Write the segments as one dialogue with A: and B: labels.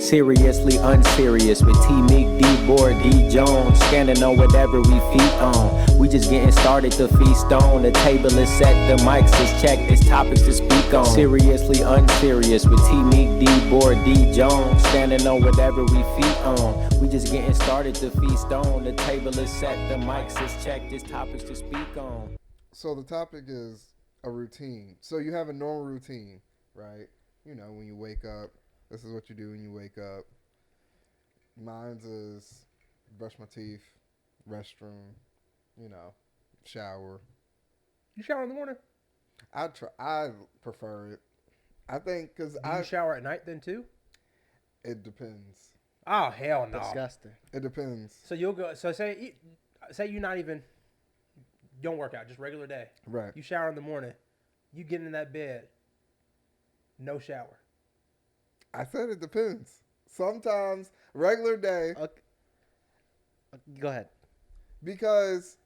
A: Seriously unserious with T Meek, D Board, D Jones, standing on whatever we feet on. We just getting started to feast on. The table is set, the mics is checked, there's topics to speak on. Seriously unserious with T Meek, D Board, D Jones, standing on whatever we feet on. We just getting started to feast on. The table is set, the mics is checked, there's topics to speak on.
B: So the topic is a routine. So you have a normal routine, right? You know, when you wake up, this is what you do when you wake up. Mine's is brush my teeth, restroom, you know, shower.
C: You shower in the morning?
B: I prefer it. I think because
C: Do you shower at night then too?
B: It depends.
C: Oh hell no!
D: Disgusting.
B: It depends.
C: So you'll go. So say you not even don't work out, just regular day.
B: Right.
C: You shower in the morning. You get in that bed. No shower.
B: I said it depends. Sometimes regular day.
D: Okay. Go ahead.
B: Because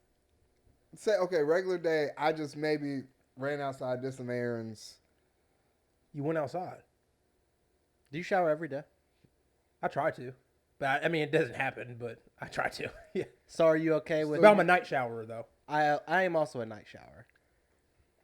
B: regular day, I just maybe ran outside, did some errands.
C: You went outside.
D: Do you shower every day?
C: I try to, but I mean it doesn't happen. But I try to. Yeah.
D: So are you okay with?
C: But I'm a night showerer though.
D: I am also a night shower.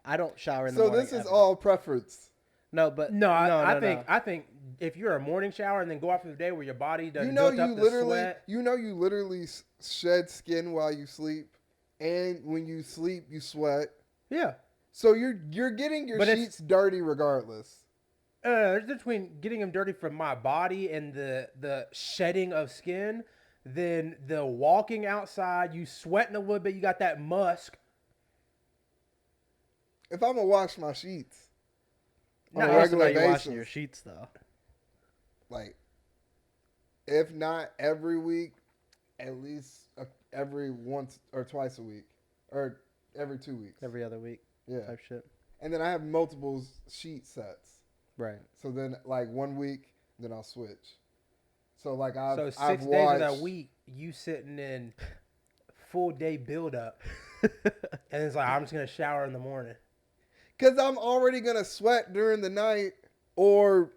D: I don't shower in the
B: So
D: morning.
B: this is
D: ever.
B: all preference.
D: No, but
C: I think if you're a morning shower and then go out for the day where your body doesn't build up the sweat.
B: You literally shed skin while you sleep, and when you sleep you sweat.
C: Yeah.
B: So you're getting your sheets dirty regardless.
C: There's a difference between getting them dirty from my body and the shedding of skin, then the walking outside, you sweating a little bit, you got that musk.
B: If I'm gonna wash my sheets on
D: no,
B: a regular basis,
D: washing your sheets though.
B: Like, if not every week, at least every once or twice a week, or every 2 weeks,
D: Every other week.
B: yeah,
D: Type shit.
B: And then I have multiple sheet sets.
D: Right.
B: So then, like 1 week, then I'll switch. So like
C: I've 6
B: I've
C: days
B: watched,
C: of that week, you sitting in full day build up, and it's like I'm just gonna shower in the morning.
B: Cause I'm already gonna sweat during the night, or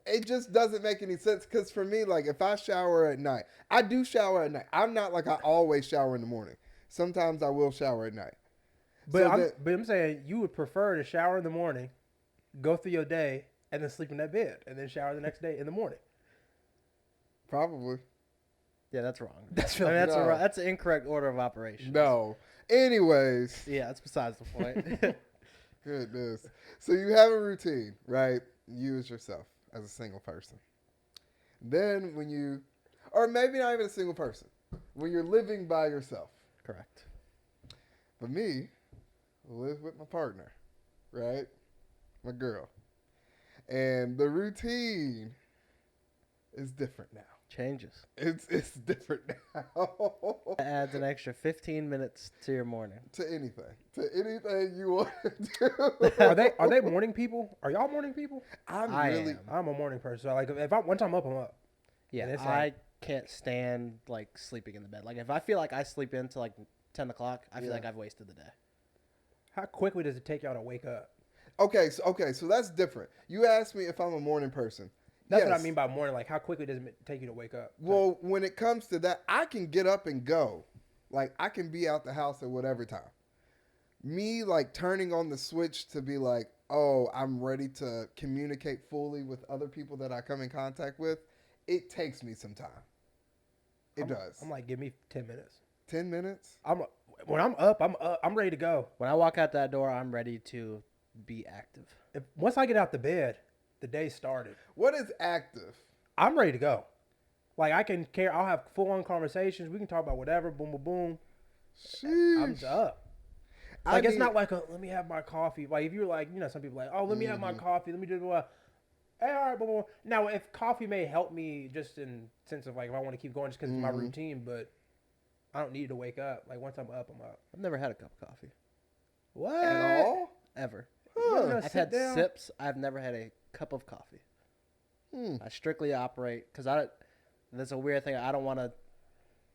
B: it just doesn't make any sense. Cause for me, like if I shower at night, I do shower at night. I'm not like I always shower in the morning. Sometimes I will shower at night.
C: But I'm saying you would prefer to shower in the morning, go through your day, and then sleep in that bed, and then shower the next day in the morning.
B: Probably.
D: Yeah, that's wrong.
C: That's
D: that's an incorrect order of operations.
B: No. Anyways.
D: Yeah, that's besides the point.
B: Goodness. So you have a routine, right? You as yourself as a single person. Then or maybe not even a single person, when you're living by yourself.
D: Correct.
B: But me, I live with my partner, right? My girl. And the routine is different now.
D: Changes.
B: It's different now.
D: It adds an extra 15 minutes to your morning.
B: To anything you want to do.
C: Are they morning people? Are y'all morning people?
D: I'm
C: a morning person. So like once I'm up, I'm up.
D: Yeah, I can't stand like sleeping in the bed. Like if I feel like I sleep into like 10 o'clock, I feel like I've wasted the day.
C: How quickly does it take y'all to wake up?
B: Okay, so that's different. You asked me if I'm a morning person.
C: That's what I mean by morning. Like, how quickly does it take you to wake up?
B: Well, when it comes to that, I can get up and go. Like, I can be out the house at whatever time. Me, like, turning on the switch to be like, oh, I'm ready to communicate fully with other people that I come in contact with, it takes me some time. It does.
C: I'm like, give me 10 minutes.
B: 10 minutes?
C: When I'm up, I'm ready to go.
D: When I walk out that door, I'm ready to be active.
C: Once I get out the bed, the day started.
B: What is active?
C: I'm ready to go. Like I'll have full on conversations. We can talk about whatever. Boom, boom, boom.
B: Sheesh.
C: I'm up. Like it's not like let me have my coffee. Like if you're like, some people like, oh, let me have my coffee. Let me do what. Hey, all right, boom, boom. Now if coffee may help me just in sense of like if I want to keep going just because it's my routine, but I don't need to wake up. Like once I'm up, I'm up.
D: I've never had a cup of coffee.
C: What?
B: At all?
D: Ever.
B: Huh.
D: I've had sips. I've never had a cup of coffee. I strictly operate because that's a weird thing. I don't want to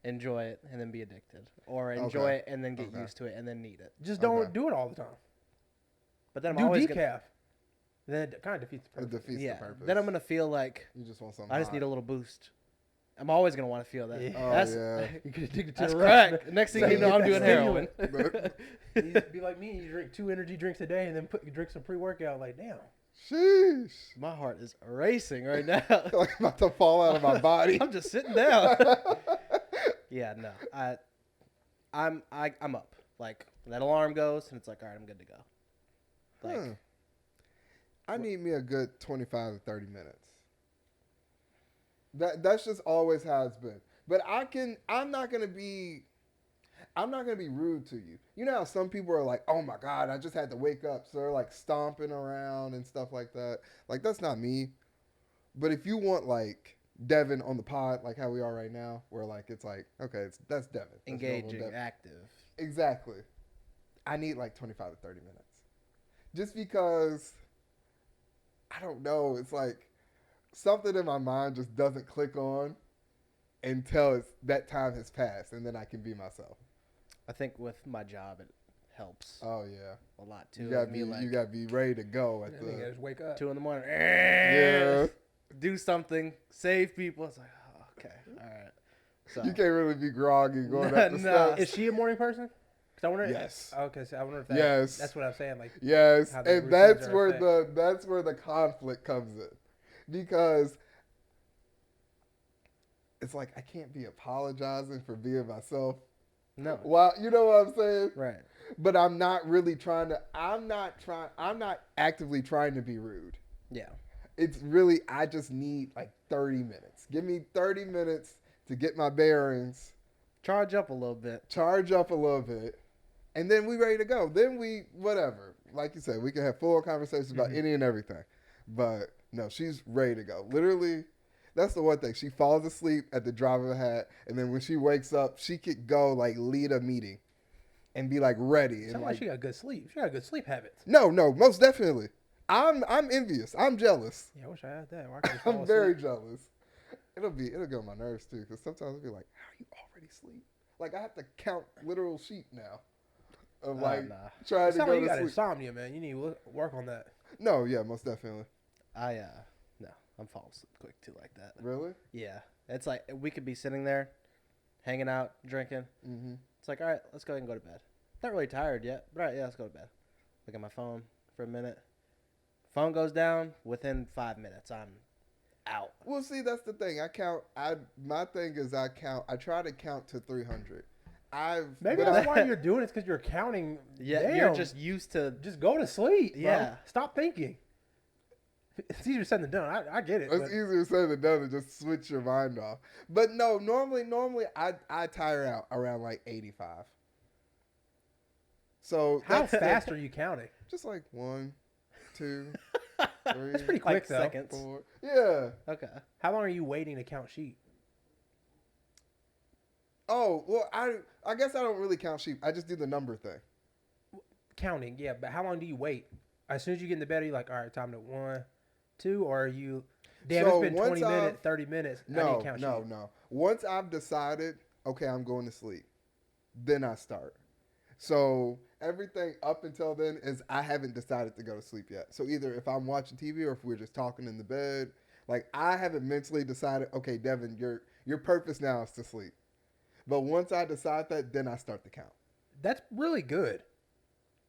D: enjoy it and then be addicted, or enjoy it and then get used to it and then need it.
C: Just don't do it all the time.
D: But then I'm
C: do
D: always
C: decaf. then it kind of defeats the
B: It
C: purpose.
B: defeats the purpose.
D: Then I'm gonna feel like
B: You just want something.
D: I just
B: hot.
D: need a little boost. I'm always gonna want to feel that.
C: Yeah.
B: Oh,
D: That's
B: yeah.
C: You get addicted to
D: that's
C: the
D: crack.
C: rush.
D: Next thing
B: So
D: you
B: you
D: know,
C: get
D: I'm
C: that
D: doing heroin.
C: You be like me, you drink 2 energy drinks a day and then drink some pre-workout. Like, damn.
B: Sheesh.
D: My heart is racing right now.
B: Like I'm about to fall out of my body.
D: I'm just sitting down. Yeah, no. I'm up. Like that alarm goes and it's like, all right, I'm good to go. Like
B: I need me a good 25 to 30 minutes. That's just always how it's been. But I'm not gonna be rude to you. You know how some people are like, oh my God, I just had to wake up. So they're like stomping around and stuff like that. Like that's not me. But if you want like Devin on the pod, like how we are right now, where like it's like, okay, that's Devin. That's
D: engaging,
B: Devin.
D: active.
B: Exactly. I need like 25 to 30 minutes. Just because I don't know, it's like something in my mind just doesn't click on until that time has passed, and then I can be myself.
D: I think with my job it helps
B: Oh yeah,
D: a lot too.
B: you gotta
D: I
B: be
D: mean, like,
B: you gotta be ready to go at
C: I think I
B: the
C: just wake up.
D: 2 a.m.
B: yeah.
D: Do something, save people. It's like, oh, okay, all right. So
B: You can't really be groggy going
D: Nah,
B: up the
D: nah.
B: steps.
C: Is she a morning person? 'Cause I wonder.
B: Yes.
C: Okay, so I wonder if that.
B: Yes.
C: That's what I'm saying. Like,
B: Yes,
C: how the
B: and
C: routines
B: that's
C: are
B: where
C: affected.
B: the conflict comes in, because it's like I can't be apologizing for being myself.
D: no,
B: Well, you know what I'm saying?
D: right.
B: But I'm not really trying to. I'm not actively trying to be rude.
D: Yeah,
B: It's really I just need like 30 minutes. Give me 30 minutes to get my bearings,
D: charge up a little bit.
B: charge up a little bit, and then we ready to go. Then we whatever. Like you said, we can have full conversations about any and everything. But no, she's ready to go. Literally, that's the one thing. She falls asleep at the drop of a hat, and then when she wakes up, she could go like lead a meeting and be like ready. And
C: sounds like she got good sleep. She got good sleep habits.
B: no, most definitely. I'm envious. I'm jealous.
C: Yeah, I wish I had that. Why can't I fall
B: I'm very
C: asleep?
B: jealous. It'll get on my nerves too, because sometimes I'll be like, "How are you already asleep?" Like I have to count literal sheep now, of like
D: nah.
B: trying
C: It
B: to
C: sounds
B: go
C: like you
B: to
C: got
B: sleep.
C: insomnia, man. You need to work on that.
B: No, yeah, most definitely.
D: No, I'm falling asleep quick too like that.
B: Really?
D: Yeah, it's like we could be sitting there, hanging out, drinking.
B: Mm-hmm.
D: It's like, all right, let's go ahead and go to bed. Not really tired yet, but all right, yeah, let's go to bed. Look at my phone for a minute. Phone goes down. Within 5 minutes, I'm out.
B: Well, see, that's the thing. My thing is I try to count to 300.
C: Maybe that's why you're doing it, because you're counting.
D: Yeah,
C: Damn.
D: you're just used to.
C: Just go to sleep. Bro.
D: Yeah.
C: Stop thinking. It's easier said than done. I get it.
B: It's
C: but-
B: easier said than done to just switch your mind off. But no, normally I tire out around like 85. So
C: How
B: that's
C: fast are you counting?
B: just like 1, 2, 3.
C: That's pretty quick,
D: Like
C: though.
D: seconds.
B: 4. Yeah.
D: Okay.
C: How long are you waiting to count sheep?
B: Oh well, I guess I don't really count sheep. I just do the number thing.
C: Counting, yeah, but how long do you wait? As soon as you get in the bed, are you like, all right, time to 1, 2, or are you? Damn,
B: So
C: it's been
B: once
C: 20 minutes, 30 minutes. I need
B: No,
C: to count
B: no,
C: sheep.
B: no. Once I've decided, okay, I'm going to sleep, then I start. So everything up until then is I haven't decided to go to sleep yet. So either if I'm watching TV or if we're just talking in the bed, like I haven't mentally decided, okay, Devin, your purpose now is to sleep. But once I decide that, then I start to count.
C: That's really good.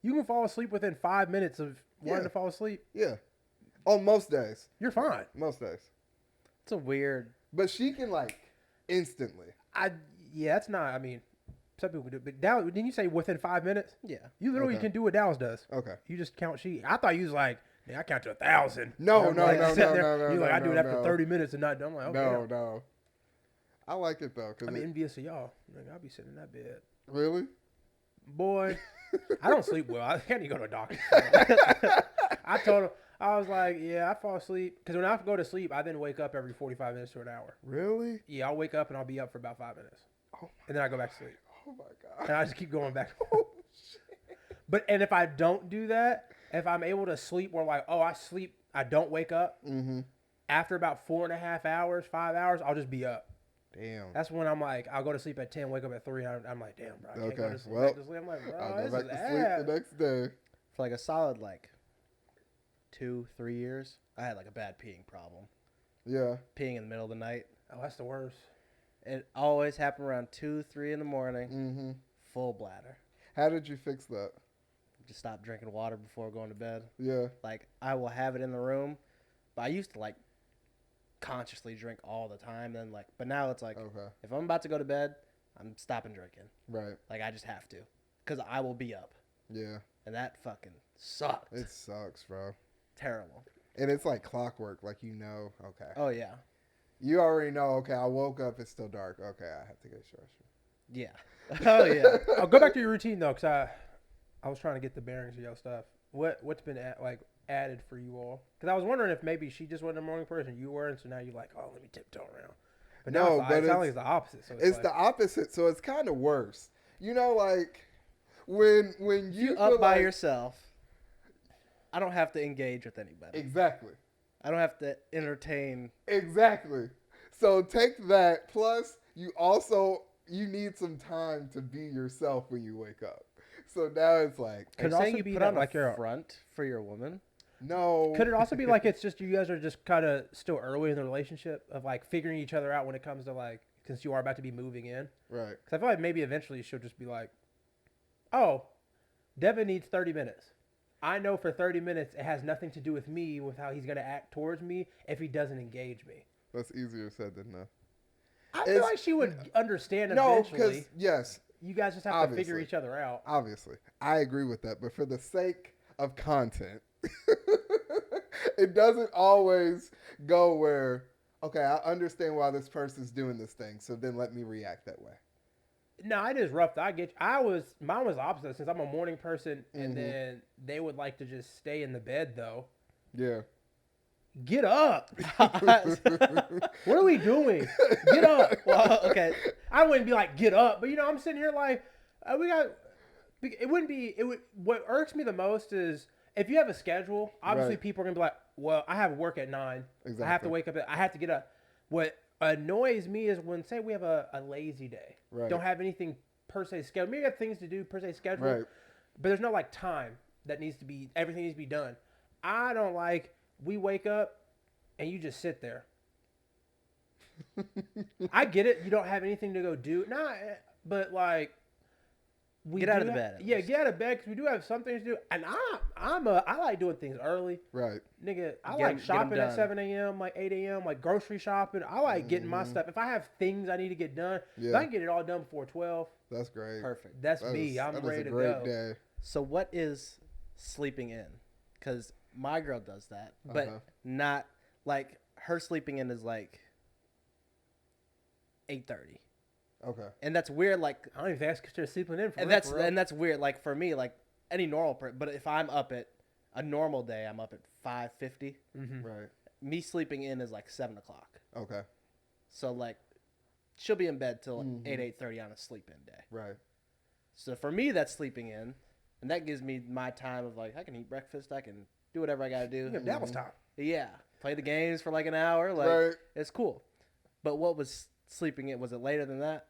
C: You can fall asleep within 5 minutes of wanting
B: Yeah.
C: to fall asleep.
B: Yeah. On most days.
C: You're fine.
B: Most days.
D: It's a weird.
B: But she can like instantly.
C: Yeah, that's not. I mean, some people do. But Dallas, didn't you say within 5 minutes?
D: Yeah.
C: You literally
B: Okay.
C: can do what Dallas does.
B: Okay.
C: You just count sheep. I thought you was like, yeah, I count to 1,000.
B: No,
C: I'm
B: no,
C: like,
B: no,
C: sitting
B: no,
C: there,
B: no, no,
C: You're like,
B: no,
C: I do it
B: no,
C: after
B: no.
C: 30 minutes and not done. I'm like, okay.
B: No. I like it though.
C: I'm envious of y'all. Like, I'll be sitting in that bed.
B: Really?
C: Boy, I don't sleep well. I can't even go to a doctor. I told him, I was like, yeah, I fall asleep. Because when I go to sleep, I then wake up every 45 minutes to an hour.
B: Really?
C: Yeah, I'll wake up and I'll be up for about 5 minutes.
B: Oh
C: And then I go back to sleep.
B: Oh my god.
C: And I just keep going back.
B: Oh shit.
C: And if I don't do that, if I'm able to sleep where like, oh, I sleep, I don't wake up,
B: Mm-hmm.
C: after about 4.5 hours, 5 hours, I'll just be up.
B: Damn.
C: That's when I'm like, I'll go to sleep at 10, wake up at 3, and I'm like, damn, bro, I can't go
B: Okay,
C: to sleep.
B: well,
C: Back to sleep. I'm like, bro,
B: I'll
C: this
B: go back
C: is
B: to sleep
C: ass.
B: the next day.
D: For like a solid like 2-3 years, I had like a bad peeing problem.
B: Yeah.
D: Peeing in the middle of the night.
C: Oh, that's the worst.
D: It always happened around 2-3 in the morning.
B: Mm-hmm.
D: Full bladder.
B: How did you fix that?
D: Just stop drinking water before going to bed.
B: Yeah.
D: Like, I will have it in the room, but I used to like consciously drink all the time. Then like, but now it's like, if I'm about to go to bed, I'm stopping drinking.
B: Right.
D: Like, I just have to, because I will be up.
B: Yeah.
D: And that fucking sucked.
B: It sucks, bro.
D: Terrible.
B: And it's like clockwork. Like, you know, okay.
D: Oh, yeah.
B: You already know, okay, I woke up, it's still dark. Okay, I have to get a shower.
D: Yeah. Oh, yeah.
C: I'll go back to your routine, though, because I was trying to get the bearings of your stuff. What's been added for you all? Because I was wondering if maybe she just wasn't a morning person, you were, and so now you're like, oh, let me tiptoe around. But now
B: No, but
C: it sounds like it's the opposite. So
B: it's the opposite, so it's kind of worse. You know, like, when you
D: up by
B: like,
D: yourself, I don't have to engage with anybody.
B: Exactly.
D: I don't have to entertain.
B: Exactly. So take that. Plus, you need some time to be yourself when you wake up. So now it's like,
D: Are you saying you put on like your front for your woman?
B: No.
C: Could it also be like it's just you guys are just kind of still early in the relationship of like figuring each other out when it comes to like, since you are about to be moving in?
B: Right.
C: Because I feel like maybe eventually she'll just be like, oh, Devin needs 30 minutes. I know for 30 minutes it has nothing to do with me, with how he's going to act towards me if he doesn't engage me.
B: That's easier said than done.
C: I feel like she would understand eventually.
B: No, because, yes.
C: You guys just have to figure each other out.
B: Obviously. I agree with that. But for the sake of content, it doesn't always go where, okay, I understand why this person's doing this thing, so then let me react that way.
C: No, it is rough. Mine was opposite since I'm a morning person, and then they would like to just stay in the bed though.
B: Yeah.
C: Get up. What are we doing? Get up.
D: Well, okay.
C: I wouldn't be like, get up. But, I'm sitting here like, what irks me the most is if you have a schedule, obviously people are going to be like, well, I have work at 9. Exactly. I have to wake up. I have to get up. What annoys me is when, say, we have a lazy day. Right. Don't have anything per se scheduled. Maybe you have things to do per se scheduled. Right. But there's no, like, time that everything needs to be done. I don't like... We wake up and you just sit there. I get it. You don't have anything to go do. Nah, but like,
D: we get out of the bed.
C: Yeah, get out of bed because we do have some things to do. And I like doing things early.
B: Right.
C: Nigga, I like shopping at 7 a.m., like 8 a.m., like grocery shopping. I like getting my stuff. If I have things I need to get done, if I can get it all done before 12.
B: That's great.
D: Perfect.
C: That's me. I'm ready to go. That is a great day.
D: So what is sleeping in? Because my girl does that, but not like her sleeping in is like 8:30.
B: Okay.
D: And that's weird. Like
C: I don't even think that's considered sleeping in.
D: And that's weird. Like for me, like any normal person. But if I'm up at a normal day, I'm up at 5:50.
B: Mm-hmm. Right.
D: Me sleeping in is like 7 o'clock.
B: Okay.
D: So like, she'll be in bed till 8:30 on a sleep-in day.
B: Right.
D: So for me, that's sleeping in, and that gives me my time of like I can eat breakfast, I can do whatever I got to do.
C: You have Dallas time.
D: Yeah. Play the games for like an hour. Like it's cool. But what was sleeping in? Was it later than that?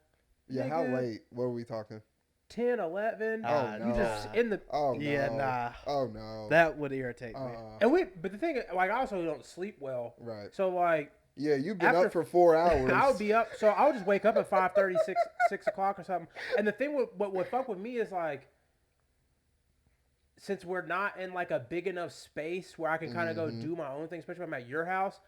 B: Yeah. How late? What are we talking?
C: 10, 11.
B: Oh, no.
C: You just in the.
B: Oh, no.
D: Yeah, nah.
B: Oh, no.
D: That would irritate me.
C: But the thing, like, I also don't sleep well.
B: Right.
C: So, like.
B: Yeah, you've been up for 4 hours.
C: I'll be up. So, I'll just wake up at 5:30, 6 o'clock or something. And the thing, what would fuck with me is, like, since we're not in, like, a big enough space where I can kind of go do my own thing, especially when I'm at your house,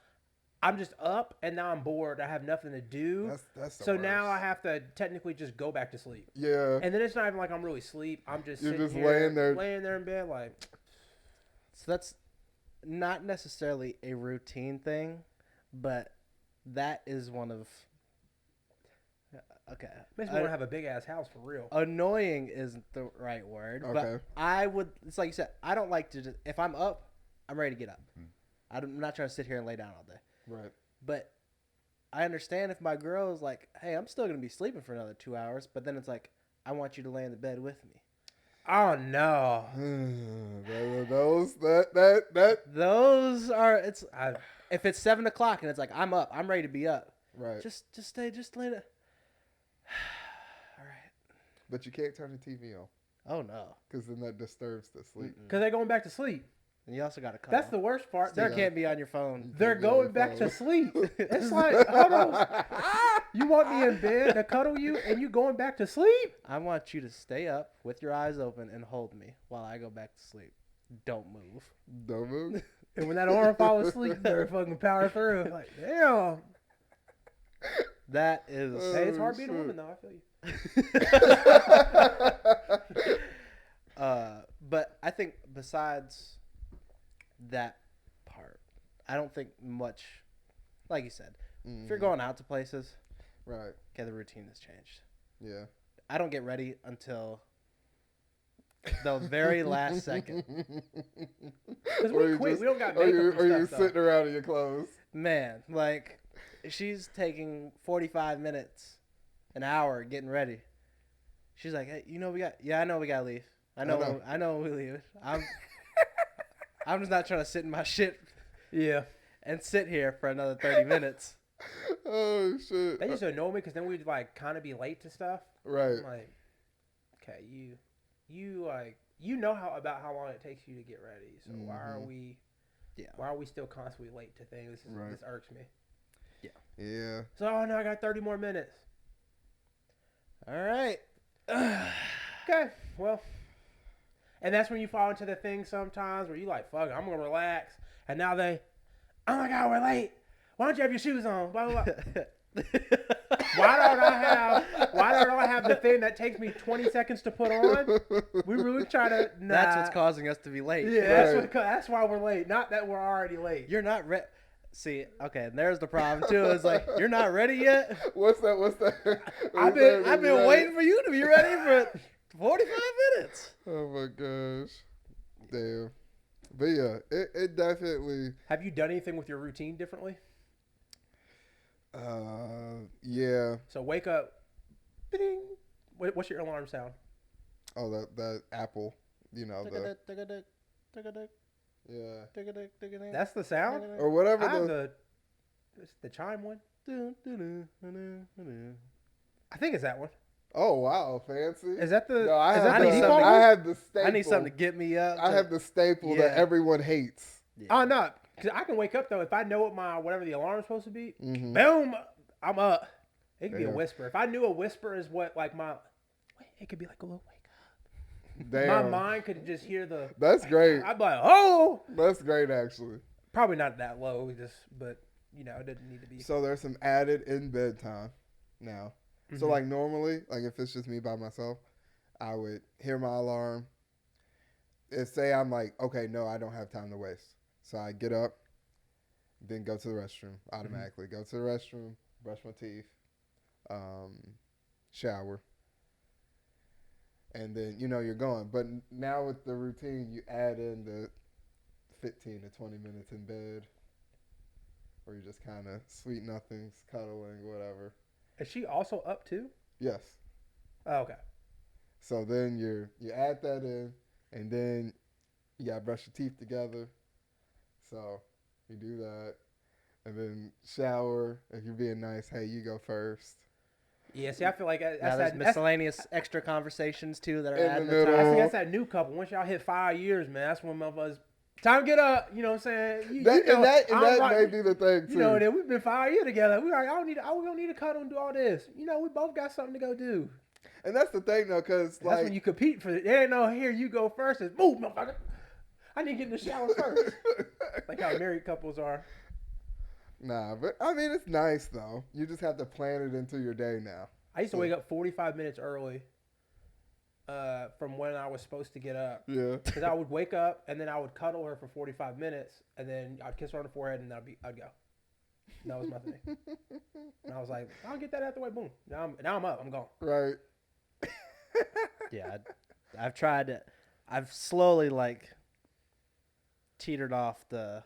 C: I'm just up, and now I'm bored. I have nothing to do. That's the worst. Now I have to technically just go back to sleep.
B: Yeah.
C: And then it's not even like I'm really asleep. I'm just
B: You're
C: sitting
B: just
C: here,
B: laying there
C: in bed, like.
D: So that's not necessarily a routine thing, but that is one of. Okay.
C: Makes me want to have a big ass house for real.
D: Annoying isn't the right word, but I would. It's like you said. I don't like to. If I'm up, I'm ready to get up. I'm not trying to sit here and lay down all day.
B: Right.
D: But I understand if my girl is like, hey, I'm still going to be sleeping for another 2 hours. But then it's like, I want you to lay in the bed with me.
C: Oh, no.
D: Those are, if it's 7 o'clock and it's like, I'm up, I'm ready to be up.
B: Right.
D: Just stay, just lay it. All right.
B: But you can't turn the TV on.
D: Oh, no.
B: Because then that disturbs the sleep.
C: Because they're going back to sleep.
D: And you also got to cuddle.
C: That's the worst part.
D: You can't be on your phone.
C: They're going back to sleep. It's like, hold on. You want me in bed to cuddle you, and you going back to sleep?
D: I want you to stay up with your eyes open and hold me while I go back to sleep. Don't move.
B: Don't move.
C: And when that arm falls asleep, they're fucking power through. Like, damn.
D: That is.
C: Hey, it's hard being a woman, though. I feel you.
D: But I think besides that part, I don't think much. Like you said, if you're going out to places,
B: right?
D: Okay, the routine has changed.
B: Yeah.
D: I don't get ready until the very last second.
C: Because we quit. We don't got makeup and
B: Or you're
C: stuff,
B: sitting around in your clothes.
D: Man, like, she's taking 45 minutes, an hour getting ready. She's like, hey, I know we got to leave. I know when we leave. I'm just not trying to sit in my shit.
C: Yeah.
D: And sit here for another 30 minutes.
B: Oh, shit.
C: They just annoy me because then we'd, like, kind of be late to stuff.
B: Right.
C: I'm like, okay, you know about how long it takes you to get ready. So why are we still constantly late to things? This irks me.
D: Yeah.
B: Yeah.
C: So, no, I got 30 more minutes.
D: All right.
C: Okay, well. And that's when you fall into the thing sometimes where you like, fuck it, I'm going to relax. And now oh my God, we're late. Why don't you have your shoes on? Blah, blah, blah. Why don't I have the thing that takes me 20 seconds to put on? We really try to. Nah.
D: That's what's causing us to be late.
C: Yeah, that's why we're late. Not that we're already late.
D: You're not ready. See, okay, and there's the problem too. It's like, you're not ready yet.
B: What's that?
D: I've been waiting for you to be ready for 45 minutes.
B: Oh my gosh. Damn. But yeah, it definitely.
C: Have you done anything with your routine differently?
B: Yeah.
C: So wake up. Ding. What's your alarm sound?
B: Oh, that Apple. You know yeah.
C: That's the sound.
B: Or whatever.
C: I have the chime one. I think it's that one.
B: Oh wow, fancy.
C: Is that the?
B: No, I
C: is
B: have
C: that the
B: the,
C: default
B: I
C: one?
B: have the staple.
D: I need something to get me up.
B: I have the staple that everyone hates.
D: Yeah.
C: Oh no, because I can wake up though if I know what whatever the alarm is supposed to be.
B: Mm-hmm.
C: Boom, I'm up. It could be a
B: Damn.
C: whisper. If I knew a whisper is what it could be like a little wake up.
B: Damn.
C: My mind could just hear the.
B: That's great.
C: I'd be like, oh.
B: That's great, actually.
C: Probably not that low, but it doesn't need to be.
B: So there's some added in bed time now. Mm-hmm. So like normally, like if it's just me by myself, I would hear my alarm. And say I'm like, okay, no, I don't have time to waste. So I get up, then go to the restroom automatically. Go to the restroom, brush my teeth, shower. And then, you're going. But now with the routine, you add in the 15 to 20 minutes in bed. Or you're just kind of sweet nothings, cuddling, whatever.
C: Is she also up too?
B: Yes.
C: Oh, okay.
B: So then you add that in, and then you got to brush your teeth together. So you do that. And then shower. If you're being nice, hey, you go first.
C: Yeah, see, I feel like
D: there's miscellaneous extra conversations too that are
B: In
D: adding
B: the
D: the time.
B: middle.
C: I think that's that new couple. Once y'all hit 5 years, man, that's when motherfuckers time to get up. You know what I'm saying?
B: That may be the thing too.
C: That we've been 5 years together. We don't need to cuddle and do all this. We both got something to go do.
B: And that's the thing though, because like,
C: that's when you compete for it. There ain't no here you go first. It's move, motherfucker. I need to get in the shower first. Like how married couples are.
B: Nah, but I mean it's nice though. You just have to plan it into your day now.
C: I used to wake up 45 minutes early from when I was supposed to get up.
B: Yeah.
C: Because I would wake up and then I would cuddle her for 45 minutes and then I'd kiss her on the forehead and I'd go. That was my thing. And I was like, I'll get that out the way. Boom. Now I'm up. I'm gone.
B: Right.
D: Yeah, I've tried it. I've slowly teetered off the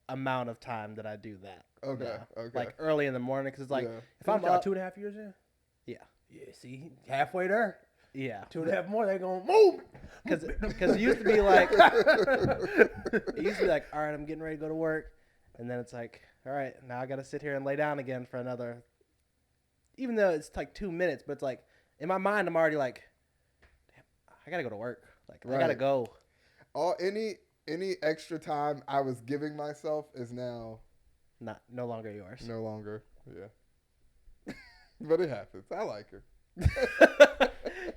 D: amount of time that I do that.
B: Okay.
D: now.
B: Okay.
D: Like early in the morning, because it's like if
C: I'm
D: I'm up,
C: 2.5 years in.
D: Yeah.
C: Yeah. See, halfway there.
D: Yeah.
C: 2.5 more. They're gonna move.
D: Because it used to be like, all right, I'm getting ready to go to work, and then it's like, all right, now I got to sit here and lay down again for another. Even though it's like 2 minutes, but it's like in my mind, I'm already like, damn, I gotta go to work. Like I gotta go.
B: any extra time I was giving myself is now
D: no longer yours.
B: no longer. Yeah. But it happens. I like her.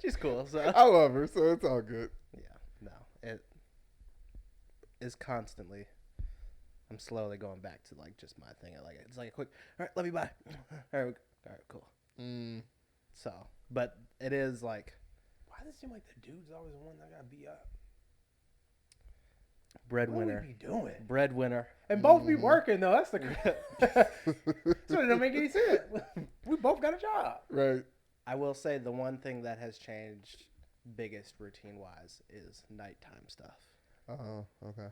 D: She's cool. So
B: I love her, so it's all good.
D: yeah, no, it is constantly. I'm slowly going back to like just my thing. Like it's like a quick. All right, let me buy. All right, cool. So, but it is like.
C: Why does it seem like the dude's always the one that got beat up?
D: Breadwinner.
C: What would we be doing?
D: Breadwinner.
C: And both be working though. That's the. So it don't make any sense. We both got a job.
B: Right.
D: I will say the one thing that has changed, biggest routine wise, is nighttime stuff.
B: Oh, okay.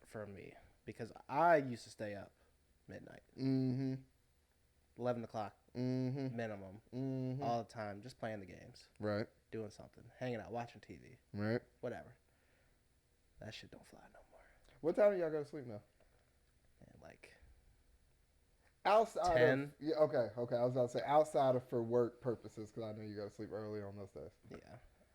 D: For me, because I used to stay up midnight. 11 o'clock minimum all the time, just playing the games.
B: Right.
D: Doing something, hanging out, watching TV.
B: Right.
D: Whatever. That shit don't fly no more.
B: What time do y'all go to sleep now?
D: And like
B: outside
D: 10.
B: Of, yeah, okay. I was about to say outside of for work purposes because I know you go to sleep early on those days.
D: Yeah,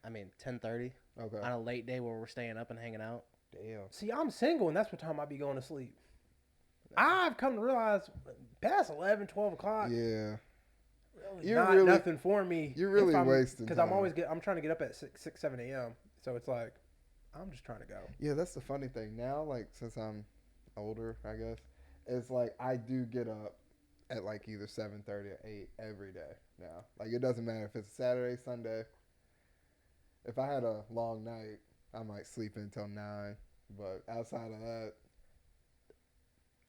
D: I mean 10:30.
B: Okay.
D: On a late day where we're staying up and hanging out.
B: Damn.
C: See, I'm single, and that's what time I be going to sleep. I've come to realize past 11, 12 o'clock.
B: Yeah.
C: Really not really, nothing for me.
B: You're really wasting
C: because I'm trying to get up at 6, 7 a.m. So it's like I'm just trying to go.
B: Yeah, that's the funny thing. Now, like since I'm older, I guess it's like I do get up at like either 7:30 or 8 every day now. Like it doesn't matter if it's Saturday, Sunday. If I had a long night, I might sleep until 9. But outside of that.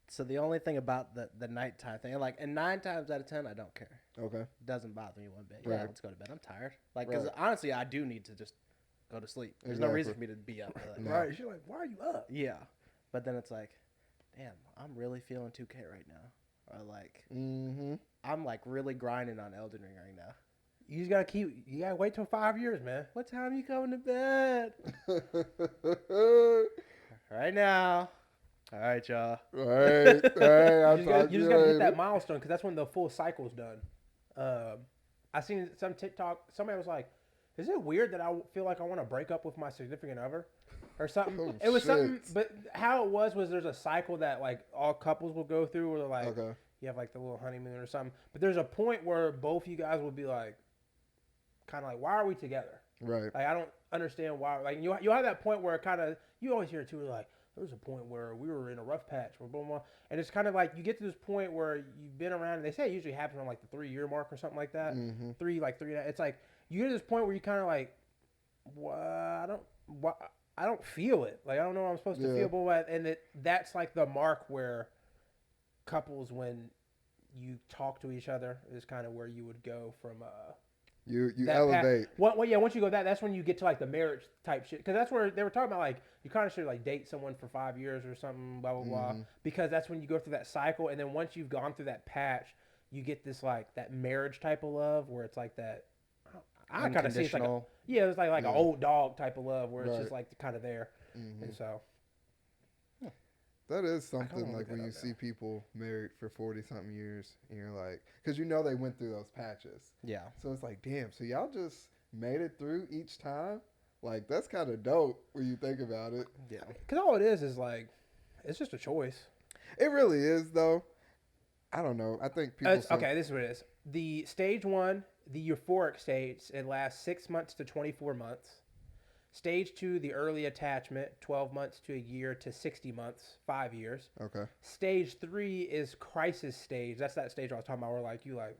D: So the only thing about the nighttime thing, like, and 9 times out of 10, I don't care.
B: Okay.
D: It doesn't bother me one bit.
B: Right.
D: Yeah, let's go to bed. I'm tired. Like, because honestly, I do need to just go to sleep. There's no reason for me to be up. Like,
B: No.
C: Right. You're like, why are you up?
D: Yeah. But then it's like, damn, I'm really feeling 2K right now. Or like, I'm like really grinding on Elden Ring right now.
C: You just gotta wait till 5 years, man.
D: What time you coming to bed? Right now. All right, y'all.
B: Right.
C: You just gotta hit that milestone because that's when the full cycle's done. I seen some TikTok. Somebody was like, "Is it weird that I feel like I want to break up with my significant other, or something?"
B: Oh,
C: it was
B: shit.
C: something, but how it was there's a cycle that like all couples will go through, where they're like, you have like the little honeymoon or something. But there's a point where both you guys will be like, kind of like, why are we together?
B: Right.
C: Like I don't understand why. Like you have that point where kind of you always hear it too. Like there was a point where we were in a rough patch, blah, blah, blah. And it's kind of like you get to this point where you've been around. And they say it usually happens on like the 3-year mark or something like that. 3. It's like you get to this point where you kind of like, I don't feel it. Like I don't know what I'm supposed to feel, but that's like the mark where couples, when you talk to each other, is kind of where you would go from.
B: You elevate.
C: Once you go that's when you get to like the marriage type shit. Because that's where they were talking about like you kind of should like date someone for 5 years or something, blah blah blah. Because that's when you go through that cycle, and then once you've gone through that patch, you get this like that marriage type of love where it's like that. I kind of see it's like it's like an old dog type of love where it's just like kind of there, and so.
B: That is something like when you see people married for 40-something years, and you're like, because you know they went through those patches.
D: Yeah.
B: So it's like, damn, so y'all just made it through each time? Like, that's kind of dope when you think about it.
C: Yeah. Because all it is like, it's just a choice.
B: It really is, though. I don't know. I think people
C: okay, this is what it is. The stage 1, the euphoric stage, it lasts 6 months to 24 months. Stage 2, the early attachment, 12 months to a year to 60 months, 5 years.
B: Okay.
C: Stage 3 is crisis stage. That's that stage I was talking about where like you like,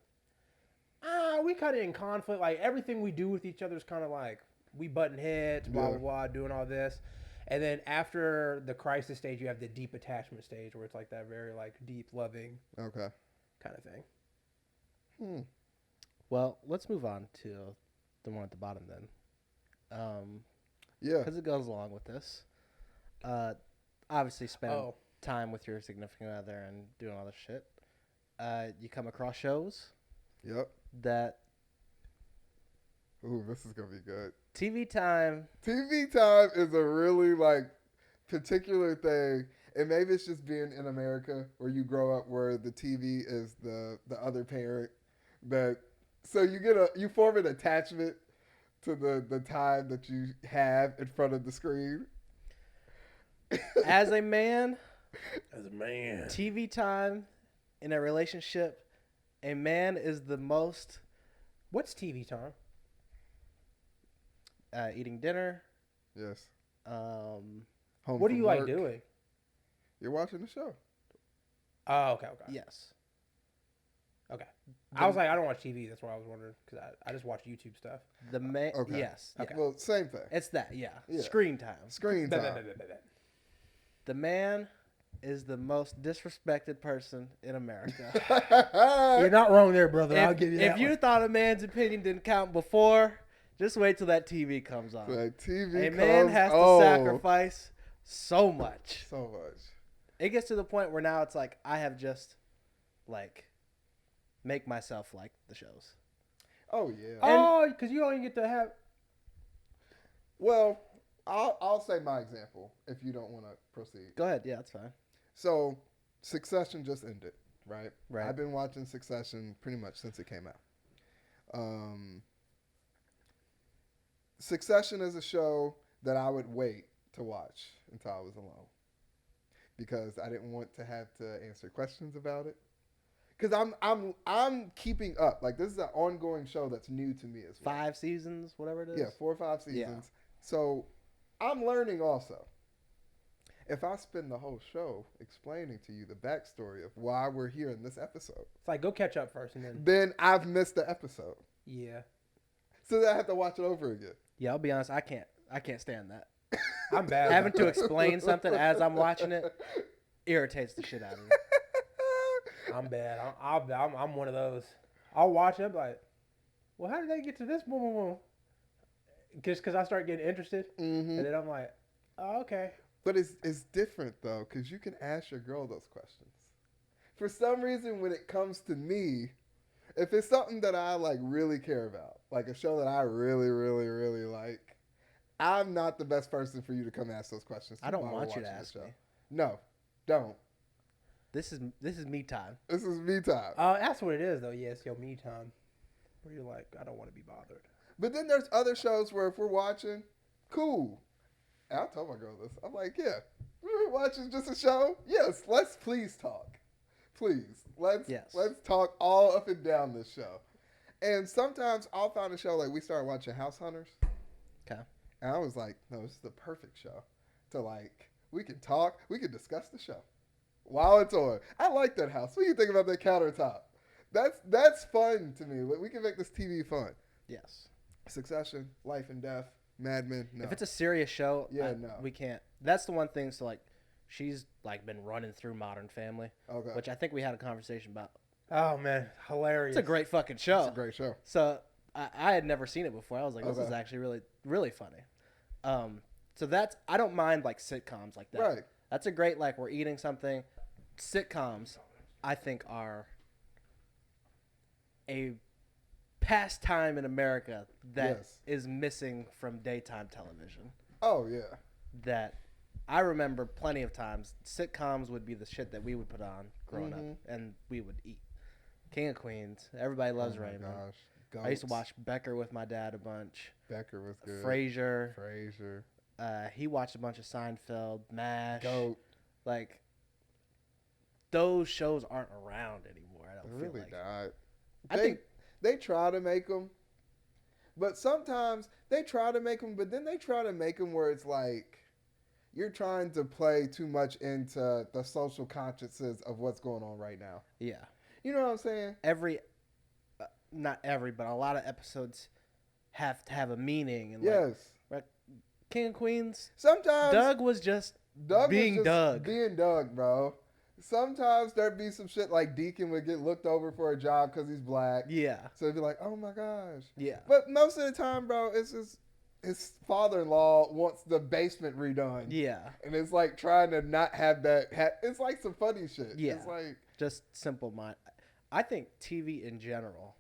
C: we kind of in conflict. Like everything we do with each other is kind of like we butting heads, blah, blah, blah, doing all this. And then after the crisis stage, you have the deep attachment stage where it's like that very like deep, loving kind of thing.
D: Well, let's move on to the one at the bottom then.
B: Yeah.
D: Because it goes along with this. Obviously spend time with your significant other and doing all this shit. You come across shows.
B: Yep.
D: That.
B: Ooh, this is going to be good.
D: TV time.
B: TV time is a really, like, particular thing. And maybe it's just being in America where you grow up where the TV is the other parent. So you form an attachment to the time that you have in front of the screen.
D: As a man,
C: TV
D: time in a relationship, a man is the most.
C: What's TV time?
D: Eating dinner.
B: Yes.
D: Um.
B: Home
C: What do
B: from
C: you like
B: work.
C: doing?
B: You're watching the show.
C: Oh, okay.
D: Yes.
C: Okay. I was like, I don't watch TV. That's why I was wondering because I just watch YouTube stuff.
D: The man.
B: Okay.
D: Yes.
C: Okay.
D: Yeah.
B: Well, same thing.
D: It's that. Yeah.
B: Yeah.
D: Screen time.
B: Screen time.
D: The man is the most disrespected person in America.
C: You're not wrong there, brother. I'll give you that.
D: If you thought a man's opinion didn't count before, just wait till that TV comes on.
B: That TV
D: A man has to sacrifice so much.
B: So much.
D: It gets to the point where now it's like I have just like make myself like the shows.
B: Oh yeah.
C: Oh, because you only get to have.
B: Well, I'll say my example if you don't want to proceed.
D: Go ahead. Yeah, that's fine.
B: So, Succession just ended, right?
D: Right.
B: I've been watching Succession pretty much since it came out. Succession is a show that I would wait to watch until I was alone because I didn't want to have to answer questions about it. Because I'm keeping up. Like, this is an ongoing show that's new to me as well.
D: 5 seasons, whatever it is.
B: Yeah, 4 or 5 seasons.
D: Yeah.
B: So I'm learning also. If I spend the whole show explaining to you the backstory of why we're here in this episode,
C: It's like go catch up first and
B: then I've missed the episode.
C: yeah.
B: So then I have to watch it over again.
D: Yeah, I'll be honest. I can't stand that.
C: I'm bad.
D: Having to explain something as I'm watching it irritates the shit out of me.
C: I'm bad. I'm one of those. I'll watch it. I'm like, well, how did they get to this? Boom, boom, boom. Just because I start getting interested,
B: Mm-hmm.
C: and then I'm like, oh, okay.
B: But it's different, though, because you can ask your girl those questions. For some reason, when it comes to me, if it's something that I, like, really care about, like a show that I really, really, really like, I'm not the best person for you to come ask those questions to
D: I don't
B: while
D: want
B: we're
D: you to
B: watching the
D: ask
B: show.
D: me.
B: No, don't.
D: This is me time.
B: This is me time.
C: That's what it is, though. Yeah, it's your me time. Where you're like, I don't want to be bothered.
B: But then there's other shows where if we're watching, cool. And I told my girl this. I'm like, yeah, we're watching just a show. Yes, let's please talk. Please. Let's talk all up and down this show. And sometimes I'll find a show like we started watching House Hunters.
D: Okay.
B: And I was like, no, this is the perfect show. To like, we can talk, we can discuss the show while it's on. I like that house. What do you think about that countertop? That's fun to me. We can make this TV fun.
D: Yes.
B: Succession, Life and Death, Mad Men. No.
D: If it's a serious show,
B: no.
D: We can't. That's the one thing. So like, she's like been running through Modern Family, which I think we had a conversation about.
C: Oh man, hilarious!
D: It's a great fucking show.
B: It's a great show.
D: So I had never seen it before. I was like, this is actually really, really funny. So that's I don't mind like sitcoms like that.
B: Right.
D: That's a great like we're eating something. Sitcoms, I think, are a pastime in America that is missing from daytime television.
B: Oh yeah.
D: That I remember plenty of times sitcoms would be the shit that we would put on growing up and we would eat. King of Queens, Everybody Loves Raymond.
B: Gosh.
D: I used to watch Becker with my dad a bunch.
B: Becker was good.
D: Frasier. He watched a bunch of Seinfeld, MASH.
B: Goat.
D: Like, those shows aren't around anymore. I don't
B: Really
D: feel like.
B: died.
D: I think
B: they try to make them, but sometimes they try to make them, but then they try to make them where it's like you're trying to play too much into the social consciences of what's going on right now.
D: Yeah.
B: You know what I'm saying?
D: Not every, but a lot of episodes have to have a meaning. And
B: Yes.
D: Like King of Queens.
B: Sometimes
D: Doug was just being Doug.
B: Being Doug, bro. Sometimes there'd be some shit like Deacon would get looked over for a job because he's black.
D: Yeah.
B: So it'd be like, oh my gosh.
D: Yeah.
B: But most of the time, bro, it's just his father-in-law wants the basement redone.
D: Yeah.
B: And it's like trying to not have that. It's like some funny shit.
D: Yeah.
B: It's like
D: just simple mind. I think TV in general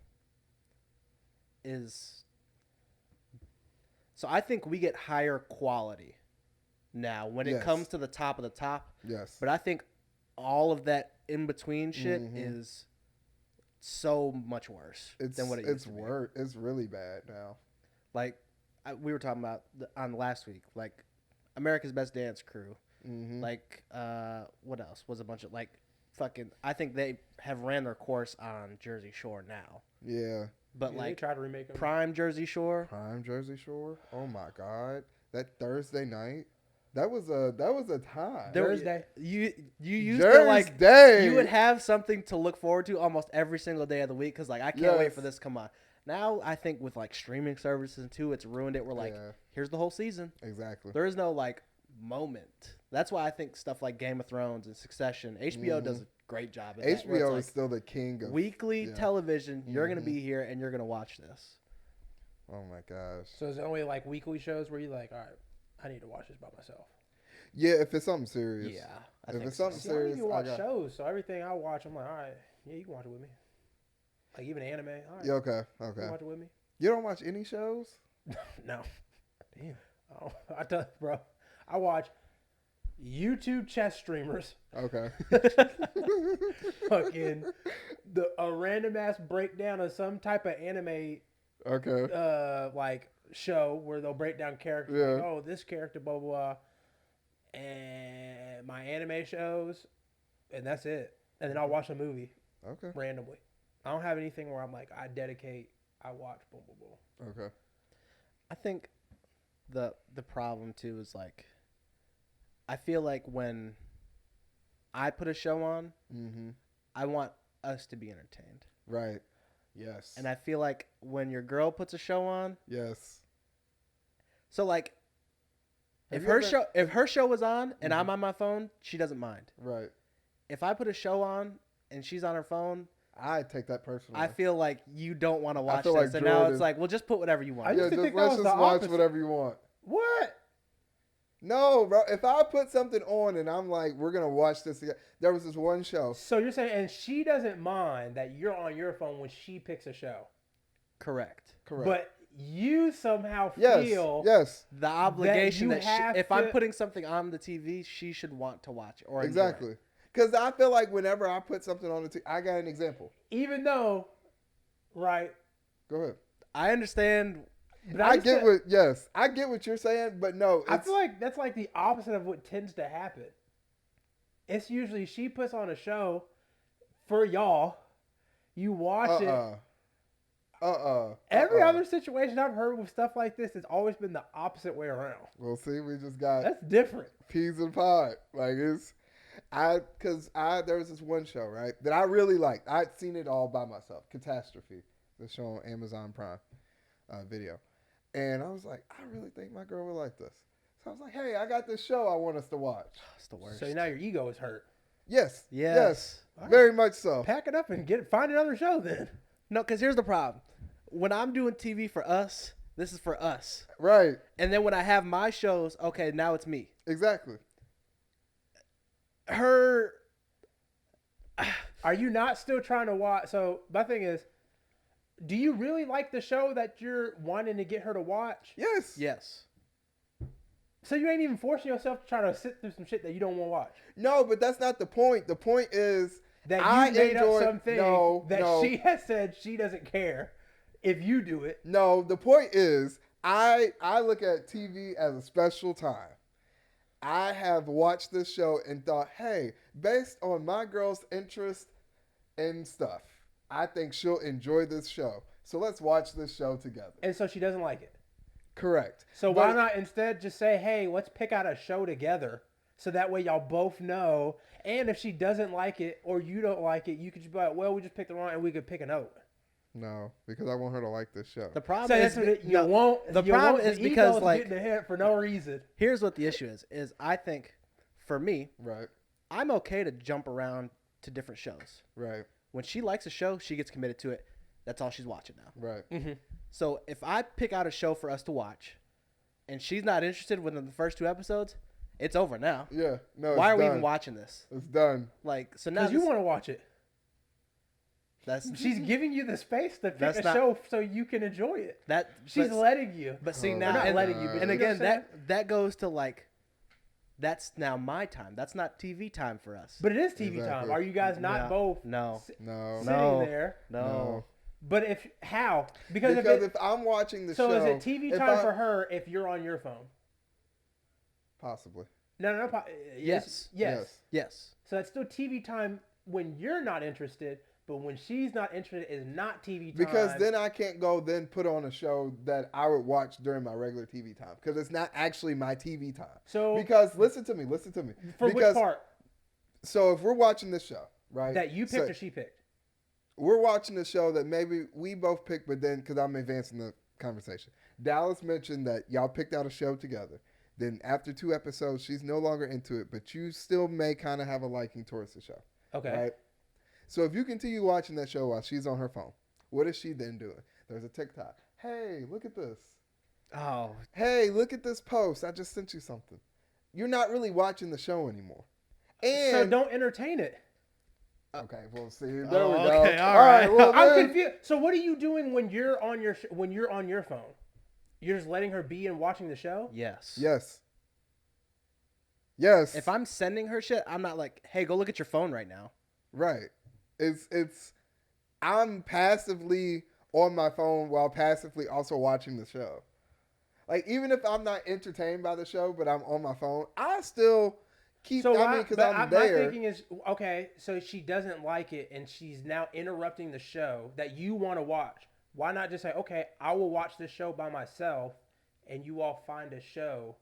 D: is. So I think we get higher quality now when it comes to the top of the top.
B: Yes.
D: But I think all of that in between shit is so much worse than what it used to be.
B: It's really bad now.
D: Like we were talking about on last week, like America's Best Dance Crew. Like, what else was a bunch of like fucking? I think they have ran their course on Jersey Shore now.
B: Yeah.
D: But
C: Yeah,
D: like
C: they try to remake them.
D: Prime Jersey Shore.
B: Prime Jersey Shore. Oh my God, that Thursday night. That was a time.
C: Thursday.
D: You used to like
B: Thursday.
D: you would have something to look forward to almost every single day of the week because like I can't wait for this to come on. Now I think with like streaming services too, it's ruined it. We're like, here's the whole season.
B: Exactly.
D: There is no like moment. That's why I think stuff like Game of Thrones and Succession, HBO does a great job at that,
B: HBO
D: like,
B: is still the king of
D: weekly television. You're gonna be here and you're gonna watch this.
B: Oh my gosh.
C: So is it only like weekly shows where you're like, all right, I need to watch this by myself?
B: Yeah, if it's something serious.
D: Yeah,
B: if it's something
C: See, I don't
B: serious,
C: even watch shows, so everything I watch, I'm like, all right, yeah, you can watch it with me. Like even anime, all right.
B: Yeah, okay.
C: You can watch it with me.
B: You don't watch any shows?
C: No. Damn. Oh, I tell you, bro, I watch YouTube chess streamers.
B: Okay.
C: Fucking a random ass breakdown of some type of anime.
B: Okay.
C: Like show where they'll break down characters.
B: Yeah.
C: Like, oh, this character, blah blah blah. And my anime shows, and that's it. And then I'll watch a movie.
B: Okay.
C: Randomly. I don't have anything where I'm like, I watch, boom, boom, boom.
B: Okay.
D: I think the problem too is like, I feel like when I put a show on, I want us to be entertained.
B: Right. Yes.
D: And I feel like when your girl puts a show on,
B: yes.
D: So like, if her show was on and I'm on my phone, she doesn't mind.
B: Right.
D: If I put a show on and she's on her phone,
B: I take that personally.
D: I feel like you don't want to watch this,
B: like
D: and now it's like, well, just put whatever you want.
C: I used to think that
B: let's
C: was
B: just
C: the
B: watch
C: opposite.
B: whatever you want.
C: What?
B: No, bro. If I put something on and I'm like, we're gonna watch this again. There was this one show.
C: So you're saying, and she doesn't mind that you're on your phone when she picks a show.
D: Correct.
C: But you somehow feel
D: the obligation that if I'm
C: to-
D: putting something on the TV, she should want to watch it or enjoy
B: exactly.
D: it.
B: Because I feel like whenever I put something on the TV, I got an example.
C: Even though, right?
B: Go ahead.
D: I understand.
C: But
B: I get what you're saying, but no.
C: I feel like that's like the opposite of what tends to happen. It's usually she puts on a show for y'all. You watch it. Every other situation I've heard with stuff like this, it's always been the opposite way around.
B: Well, see, we just got
C: That's different.
B: peas in the pod. Like there was this one show, right, that I really liked. I'd seen it all by myself. Catastrophe, the show on Amazon Prime Video. And I was like, I really think my girl would like this. So I was like, hey, I got this show I want us to watch.
D: It's the worst.
C: So now your ego is hurt.
B: Yes.
D: Right.
B: Very much so.
C: Pack it up and find another show then.
D: No, because here's the problem. When I'm doing TV for us, this is for us.
B: Right.
D: And then when I have my shows, okay, now it's me.
B: Exactly.
C: Are you not still trying to watch? So my thing is, do you really like the show that you're wanting to get her to watch?
B: Yes.
D: Yes.
C: So you ain't even forcing yourself to try to sit through some shit that you don't want to watch.
B: No, but that's not the point. The point is
C: That you
B: I
C: made
B: enjoy,
C: up something
B: no.
C: she has said she doesn't care if you do it.
B: No, the point is I look at TV as a special time. I have watched this show and thought, hey, based on my girl's interest in stuff, I think she'll enjoy this show. So let's watch this show together.
C: And so she doesn't like it.
B: Correct.
C: So why not instead just say, hey, let's pick out a show together so that way y'all both know. And if she doesn't like it or you don't like it, you could just be like, well, we just picked the wrong and we could pick a note.
B: No, because I want her to like this show.
D: The problem
C: So
D: is the problem is because like
C: getting ahead for no reason.
D: Here's what the issue is I think for me,
B: right,
D: I'm okay to jump around to different shows.
B: Right.
D: When she likes a show, she gets committed to it. That's all she's watching now.
B: Right.
C: Mm-hmm.
D: So if I pick out a show for us to watch, and she's not interested within the first 2 episodes, it's over now.
B: Yeah. No.
D: Why are we
B: done.
D: even watching this?
B: It's done.
D: Like so now
C: Because you want to watch it. She's giving you the space to pick a show so you can enjoy it. She's letting you.
D: But see
C: now, not letting you. But
D: and
C: you know
D: again, that goes to like, that's now my time. That's not TV time for us.
C: But it is TV time. Are you guys not both sitting there?
D: No.
C: But how? Because
B: if I'm watching the show,
C: so is it TV time for her if you're on your phone?
B: Possibly.
C: No.
D: Yes.
C: So that's still TV time when you're not interested, but when she's not interested, is not TV time.
B: Because then I can't go then put on a show that I would watch during my regular TV time because it's not actually my TV time.
C: So
B: because listen to me.
C: For
B: because,
C: which part?
B: So if we're watching this show, right?
C: That you picked or she picked?
B: We're watching the show that maybe we both picked, but then because I'm advancing the conversation, Dallas mentioned that y'all picked out a show together. Then after 2 episodes, she's no longer into it, but you still may kind of have a liking towards the show.
C: Okay.
B: Right? So if you continue watching that show while she's on her phone, what is she then doing? There's a TikTok. Hey, look at this.
D: Oh.
B: Hey, look at this post. I just sent you something. You're not really watching the show anymore. And
C: so don't entertain it.
B: Okay, well, see, there we go.
D: Okay, all right.
B: Well,
C: I'm confused. So what are you doing when you're on your phone? You're just letting her be and watching the show?
D: Yes.
B: Yes.
D: If I'm sending her shit, I'm not like, hey, go look at your phone right now.
B: Right. It's I'm passively on my phone while passively also watching the show. Like, even if I'm not entertained by the show, but I'm on my phone, I still keep, because I'm there.
C: My thinking is, okay, so she doesn't like it and she's now interrupting the show that you want to watch. Why not just say, okay, I will watch this show by myself and you all find a show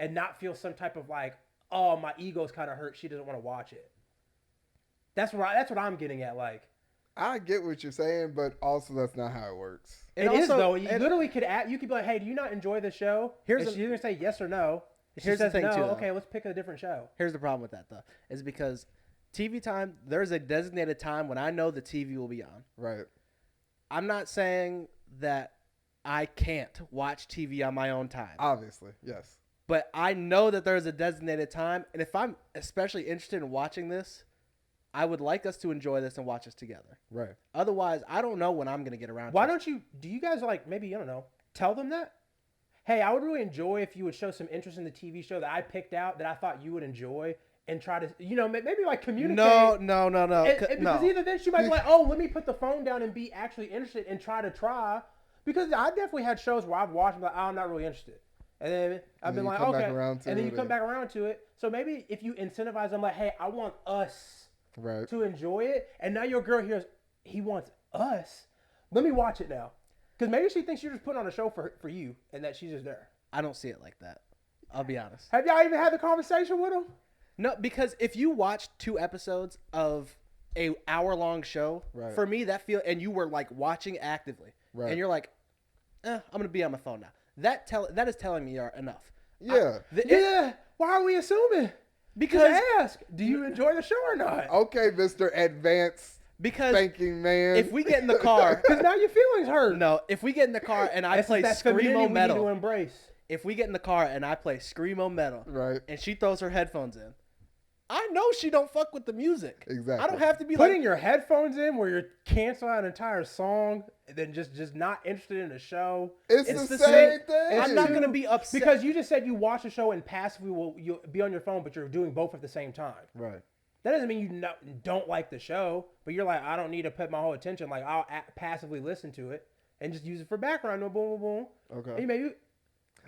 C: and not feel some type of like, oh, my ego's kind of hurt. She doesn't want to watch it. That's what I'm getting at. Like,
B: I get what you're saying, but also that's not how it works.
C: It is though. You literally could you could be like, hey, do you not enjoy the show? She's gonna say yes or no.
D: Here's the thing
C: no,
D: too.
C: Okay, let's pick a different show.
D: Here's the problem with that though, is because TV time, there's a designated time when I know the TV will be on.
B: Right.
D: I'm not saying that I can't watch TV on my own time.
B: Obviously, yes.
D: But I know that there's a designated time, and if I'm especially interested in watching this, I would like us to enjoy this and watch this together.
B: Right.
D: Otherwise, I don't know when I'm going to get around to it.
C: Why don't you, do you guys like, maybe, I don't know, tell them that? Hey, I would really enjoy if you would show some interest in the TV show that I picked out that I thought you would enjoy and try to, maybe like communicate.
D: No.
C: Because either then she might be like, oh, let me put the phone down and be actually interested and try. Because I definitely had shows where I've watched and be like, oh, I'm not really interested. And then I've been like, okay. And then you come back around to it. So maybe if you incentivize them like, hey, I want us to enjoy it. And now your girl hears, he wants us. Let me watch it now. Because maybe she thinks you're just putting on a show for you and that she's just there.
D: I don't see it like that. I'll be honest.
C: Have y'all even had the conversation with him?
D: No, because if you watch 2 episodes of a hour-long show, for me, and you were like watching actively, and you're like, I'm going to be on my phone now. That is telling me you're enough.
B: Yeah.
C: Why are we assuming?
D: Because
C: ask, do you enjoy the show or not?
B: Okay, Mr. Advanced thinking man.
D: If we get in the car,
C: because now your feelings hurt.
D: No, if we get in the car and I play Screamo Metal,
C: we need to embrace.
D: If we get in the car and I play Screamo Metal, and she throws her headphones in, I know she don't fuck with the music.
B: Exactly.
D: I don't have to be
C: putting your headphones in where you're canceling out an entire song and then just not interested in the show.
B: It's the same thing.
D: I'm not gonna be upset
C: because you just said you watch a show and passively you'll be on your phone, but you're doing both at the same time.
B: Right.
C: That doesn't mean you don't like the show, but you're like, I don't need to put my whole attention. Like I'll passively listen to it and just use it for background. Boom, boom, boom.
B: Okay.
C: And maybe.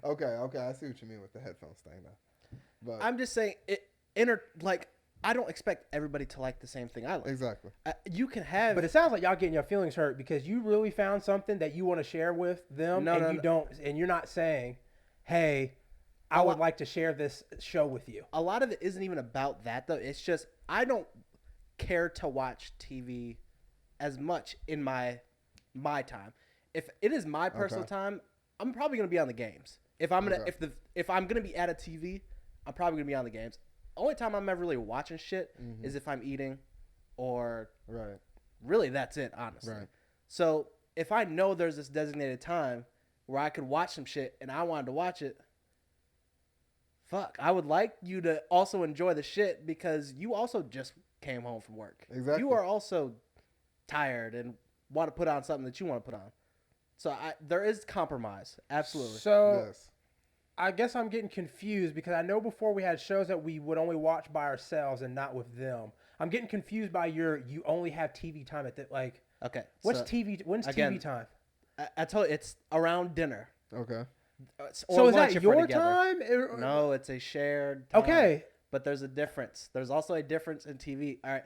B: Okay. I see what you mean with the headphones thing now. But
D: I'm just saying I don't expect everybody to like the same thing I like.
B: Exactly.
D: You can have,
C: but it sounds like y'all getting your feelings hurt because you really found something that you want to share with them, don't, and you're not saying, "Hey, I would like to share this show with you."
D: A lot of it isn't even about that though. It's just I don't care to watch TV as much in my time. If it is my personal time, I'm probably gonna be on the games. If I'm gonna if I'm gonna be at a TV, I'm probably gonna be on the games. Only time I'm ever really watching shit is if I'm eating, or really that's it, honestly.
B: Right.
D: So if I know there's this designated time where I could watch some shit and I wanted to watch it, I would like you to also enjoy the shit because you also just came home from work.
B: Exactly.
D: You are also tired and want to put on something that you want to put on. So there is compromise, absolutely.
C: So.
B: Yes.
C: I guess I'm getting confused because I know before we had shows that we would only watch by ourselves and not with them. I'm getting confused by you only have TV time at the
D: Okay.
C: When's TV time?
D: I told you it's around dinner.
B: Okay.
C: So is that your time?
D: No, it's a shared time.
C: Okay.
D: But there's a difference. There's also a difference in TV. All right.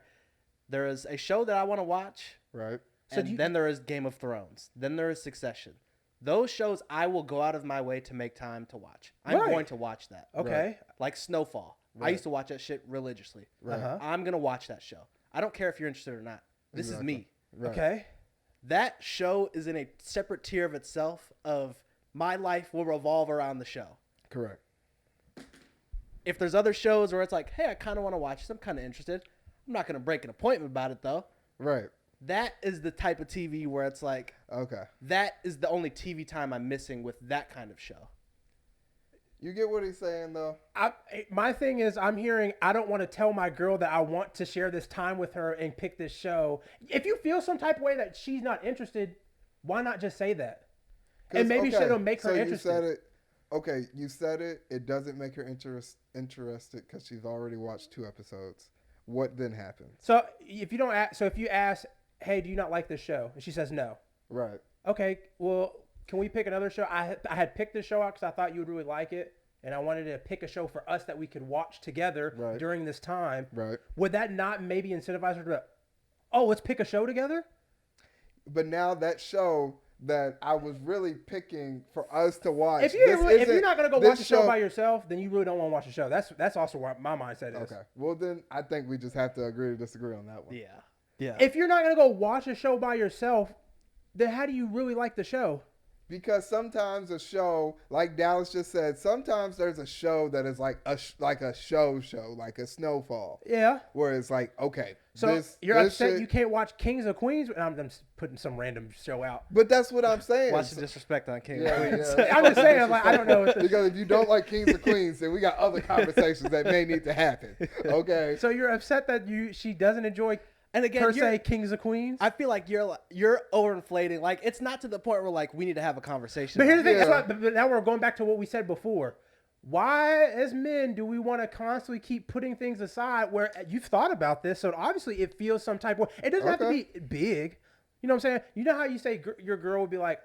D: There is a show that I want to watch.
B: Right.
D: And then there is Game of Thrones. Then there is Succession. Those shows I will go out of my way to make time to watch. I'm going to watch that.
C: Okay.
D: Right. Like Snowfall. Right. I used to watch that shit religiously.
B: Right.
D: I'm going to watch that show. I don't care if you're interested or not. This is me.
B: Right.
C: Okay.
D: That show is in a separate tier of itself of my life will revolve around the show.
B: Correct.
D: If there's other shows where it's like, hey, I kind of want to watch this. I'm kind of interested. I'm not going to break an appointment about it, though.
B: Right.
D: That is the type of TV where it's like,
B: okay,
D: that is the only TV time I'm missing with that kind of show.
B: You get what he's saying, though?
C: My thing is, I'm hearing, I don't want to tell my girl that I want to share this time with her and pick this show. If you feel some type of way that she's not interested, why not just say that? And maybe it'll make her interested.
B: You said it. Okay, you said it. It doesn't make her interested because she's already watched 2 episodes. What then happens?
C: So if you ask, hey, do you not like this show? And she says no.
B: Right.
C: Okay, well, can we pick another show? I had picked this show out because I thought you would really like it, and I wanted to pick a show for us that we could watch together during this time.
B: Right.
C: Would that not maybe incentivize her to, let's pick a show together?
B: But now that show that I was really picking for us to watch.
C: If you're not going to go watch a show by yourself, then you really don't want to watch a show. That's also what my mindset is.
B: Okay. Well, then I think we just have to agree to disagree on that one.
D: Yeah. Yeah.
C: If you're not going to go watch a show by yourself, then how do you really like the show?
B: Because sometimes a show, like Dallas just said, sometimes there's a show that is like a show, like a Snowfall.
C: Yeah.
B: Where it's like, okay.
C: So you're upset you can't watch Kings of Queens? I'm just putting some random show out.
B: But that's what I'm saying.
D: Watch the disrespect on Kings of Queens.
B: Yeah.
C: I'm just saying, like, I don't know.
B: Because if you don't like Kings of Queens, then we got other conversations that may need to happen. Okay.
C: So you're upset that she doesn't enjoy
D: and again,
C: per se Kings of Queens?
D: I feel like you're overinflating. Like, it's not to the point where like we need to have a conversation.
C: But here's the thing. But now we're going back to what we said before. Why, as men, do we want to constantly keep putting things aside where you've thought about this? So obviously it feels some type of way. It doesn't have to be big. You know what I'm saying? You know how you say your girl would be like,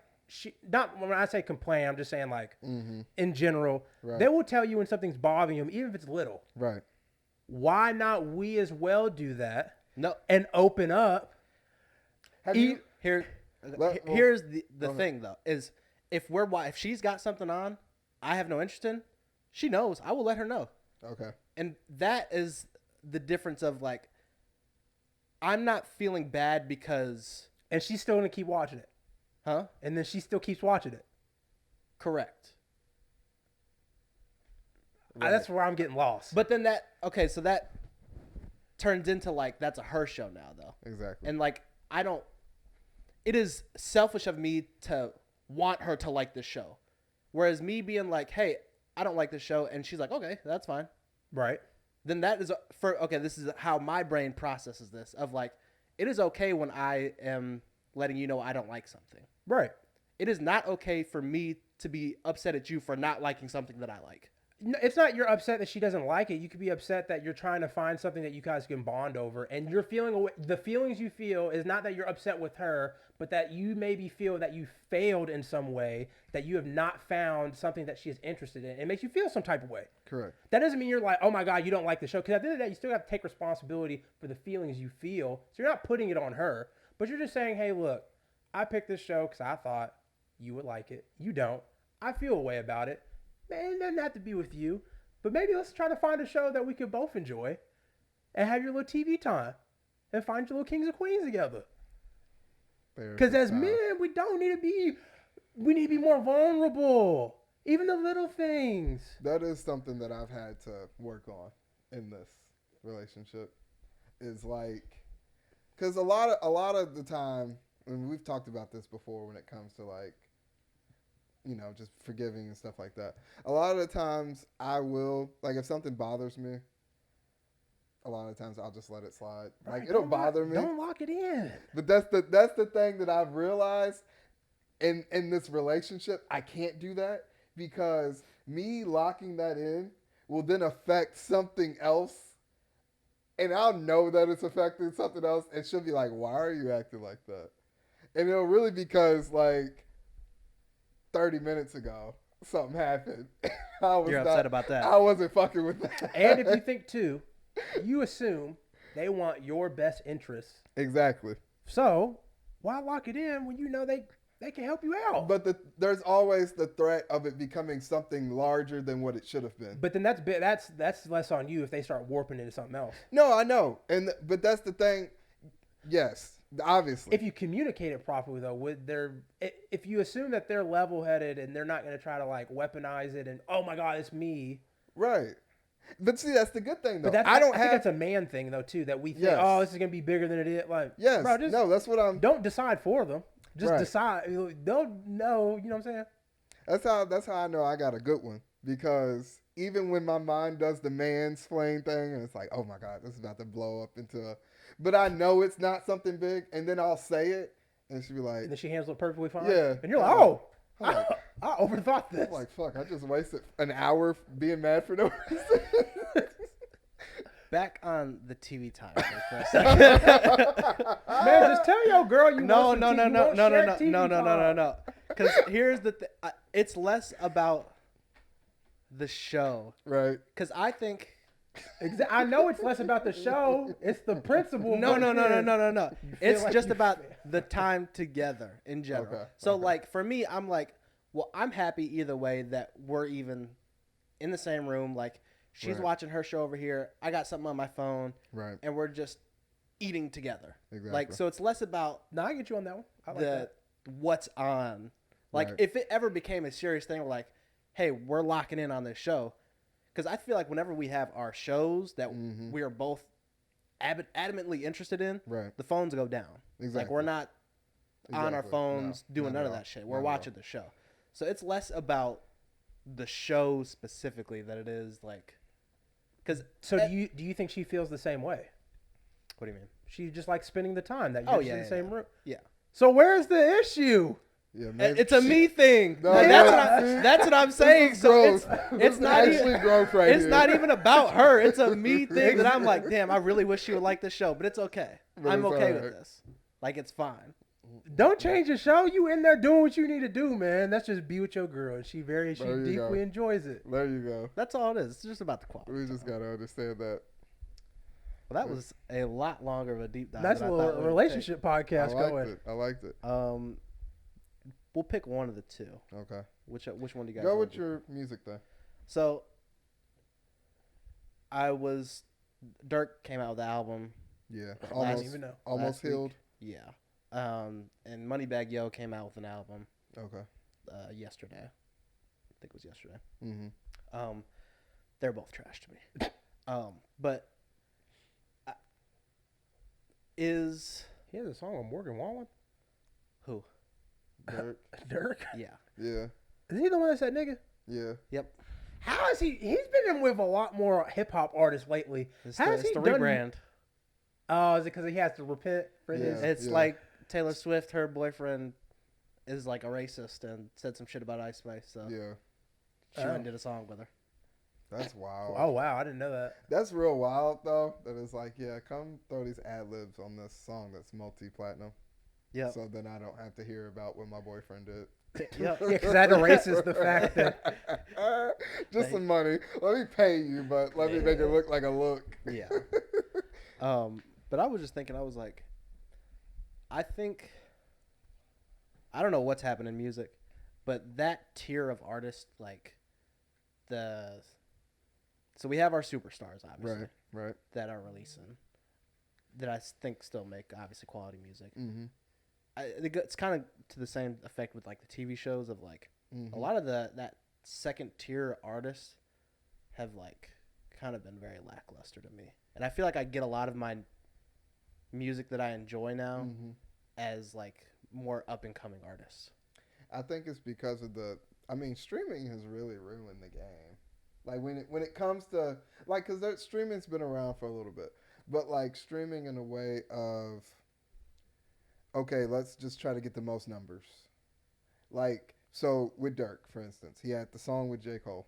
C: not when I say complain, I'm just saying like in general. Right. They will tell you when something's bothering them, even if it's little.
B: Right.
C: Why not we as well do that?
D: No.
C: And open up.
D: Here's the thing though, is if she's got something on I have no interest in, she knows. I will let her know.
B: Okay.
D: And that is the difference of like, I'm not feeling bad because.
C: And she's still going to keep watching it.
D: Huh?
C: And then she still keeps watching it.
D: Correct.
C: Right. That's where I'm getting lost.
D: But then so that turns into like, that's a her show now though.
B: Exactly.
D: And like, it is selfish of me to want her to like this show. Whereas me being like, hey, I don't like this show. And she's like, okay, that's fine.
C: Right.
D: Then that is this is how my brain processes this of like, it is okay when I am letting you know I don't like something.
C: Right.
D: It is not okay for me to be upset at you for not liking something that I like.
C: No, it's not you're upset that she doesn't like it. You could be upset that you're trying to find something that you guys can bond over. And you're feeling the feelings you feel is not that you're upset with her, but that you maybe feel that you failed in some way, that you have not found something that she is interested in. It makes you feel some type of way.
B: Correct.
C: That doesn't mean you're like, oh my God, you don't like the show. Because at the end of the day, you still have to take responsibility for the feelings you feel. So you're not putting it on her, but you're just saying, hey, look, I picked this show because I thought you would like it. You don't. I feel a way about it. Man, it doesn't have to be with you. But maybe let's try to find a show that we could both enjoy and have your little TV time and find your little Kings of Queens together. Because as men, we need to be more vulnerable. Even the little things.
B: That is something that I've had to work on in this relationship. Is like, because a lot of the time, and we've talked about this before when it comes to like, you know, just forgiving and stuff like that. A lot of the times I will, like if something bothers me, a lot of times I'll just let it slide. Like it'll bother me.
C: Don't lock it in.
B: But that's the thing that I've realized in this relationship. I can't do that because me locking that in will then affect something else. And I'll know that it's affecting something else. And she'll be like, why are you acting like that? And it'll really because like 30 minutes ago, something happened.
D: You're upset about that.
B: I wasn't fucking with that.
C: And if you think too, you assume they want your best interests.
B: Exactly.
C: So why lock it in when you know they can help you out?
B: But there's always the threat of it becoming something larger than what it should have been.
C: But then that's less on you if they start warping into something else.
B: No, I know, but that's the thing. Yes, obviously.
C: If you communicate it properly, though, if you assume that they're level-headed and they're not going to try to like weaponize it and oh my god, it's me,
B: right? But see, that's the good thing though.
C: But I think that's a man thing though too. That we think, oh, this is going to be bigger than it is. Like,
B: yes,
C: bro,
B: no, that's what I'm.
C: Don't decide for them. Just decide. Don't know. You know what I'm saying?
B: That's how I know I got a good one, because even when my mind does the mansplain thing and it's like, oh my god, this is about to blow up into a, but I know it's not something big, and then I'll say it, and she'll be like,
C: and then she handles it perfectly fine.
B: Yeah,
C: and you're like, oh, I overthought this.
B: I'm like, fuck, I just wasted an hour being mad for no reason.
D: Back on the TV time for a second.
C: Man, just tell your girl you
D: no.
C: No.
D: Because here's the thing. It's less about the show.
B: Right.
D: Because I think...
C: I know it's less about the show. It's the principle.
D: No. It's like just about the time together in general. Okay. So, like, for me, I'm like, well, I'm happy either way that we're even in the same room. Like, she's watching her show over here. I got something on my phone.
B: Right.
D: And we're just eating together.
B: Exactly.
D: Like, so it's less about...
C: No, I get you on that one. I like that.
D: What's on. Like, if it ever became a serious thing, we're like, hey, we're locking in on this show. Because I feel like whenever we have our shows that we are both adamantly interested in, the phones go down.
B: Exactly.
D: Like, we're not on our phones doing none of that shit. We're watching the show. So it's less about the show specifically than it is like...
C: So do you think she feels the same way?
D: What do you mean?
C: She just likes spending the time that you're in the same room.
D: Yeah.
C: So where's the issue?
B: Yeah, maybe
D: it's a me thing.
B: No,
D: that's what I'm saying. So it's not
B: actually growth right
D: It's
B: here.
D: not even about her. It's a me thing that I'm like, damn, I really wish she would like this show, but it's okay. I'm okay with this. Like, it's fine.
C: Don't change the show. You in there doing what you need to do, man. That's just be with your girl, and she deeply enjoys it.
B: There you go.
D: That's all it is. It's just about the quality.
B: We just gotta understand that.
D: Well, that was a lot longer of a deep dive.
C: That's a little relationship podcast going.
B: I liked it.
D: We'll pick one of the two.
B: Okay.
D: Which one do you guys
B: go with your music then?
D: So, Dirk came out with the album.
B: Yeah.
D: Almost
B: Healed.
D: Yeah. And Moneybagg Yo came out with an album.
B: Okay.
D: Yesterday. I think it was yesterday.
B: Mm-hmm.
D: They're both trash to me. But
C: he has a song with Morgan Wallen?
D: Who?
C: Dirk?
D: Yeah.
B: Yeah.
C: Is he the one that said nigga?
B: Yeah.
D: Yep.
C: How is he? He's been in with a lot more hip hop artists lately.
D: It's the rebrand.
C: Oh, is it because he has to repent for his?
D: It's like Taylor Swift, her boyfriend is like a racist and said some shit about Ice Spice. So she went and did a song with her.
B: That's wild.
C: Oh wow, I didn't know that.
B: That's real wild though. That it's like, come throw these ad libs on this song that's multi-platinum.
D: Yeah.
B: So then I don't have to hear about what my boyfriend did.
C: Yeah, because that erases the fact that
B: just some money. Let me pay you, but let me make it look like a look.
D: Yeah. But I was just thinking, I was like, I don't know what's happened in music, but that tier of artists, like so we have our superstars, obviously,
B: right, that
D: are releasing, that I think still make obviously quality music.
B: Mm-hmm.
D: It's kind of to the same effect with like the TV shows of like a lot of that second tier artists have like kind of been very lackluster to me, and I feel like I get a lot of my music that I enjoy now as like more up and coming artists.
B: I think it's because of streaming has really ruined the game. Like when it comes to like, because streaming's been around for a little bit, but like streaming in a way of, okay, let's just try to get the most numbers. Like, so with Dirk, for instance, he had the song with J. Cole,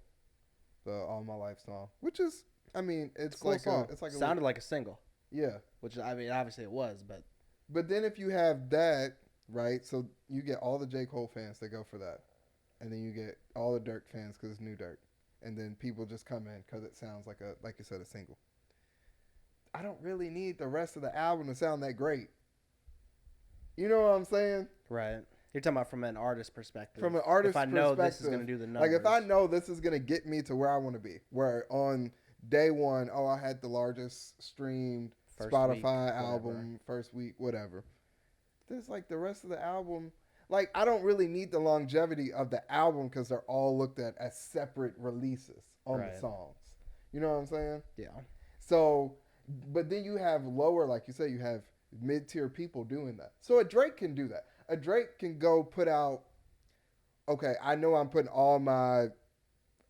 B: the All My Life song, which is, it's
D: cool
B: like
D: song.
B: It's like
D: sounded like a single.
B: Yeah.
D: Which obviously it was, but.
B: But then if you have that, right, so you get all the J. Cole fans that go for that. and then you get all the Dirk fans because it's new Dirk, and then people just come in because it sounds like you said, a single. I don't really need the rest of the album to sound that great. You know what I'm saying?
D: Right. You're talking about from an artist perspective.
B: From an artist perspective.
D: If I know this is going to do the numbers.
B: Like, if I know this is going to get me to where I want to be, where on day one, I had the largest streamed Spotify album, first week, whatever. There's like the rest of the album. Like, I don't really need the longevity of the album because they're all looked at as separate releases on the songs. You know what I'm saying?
D: Yeah.
B: So, but then you have lower, like you said, you have mid-tier people doing that. So a Drake can do that. A Drake can go put out, okay, I know I'm putting all my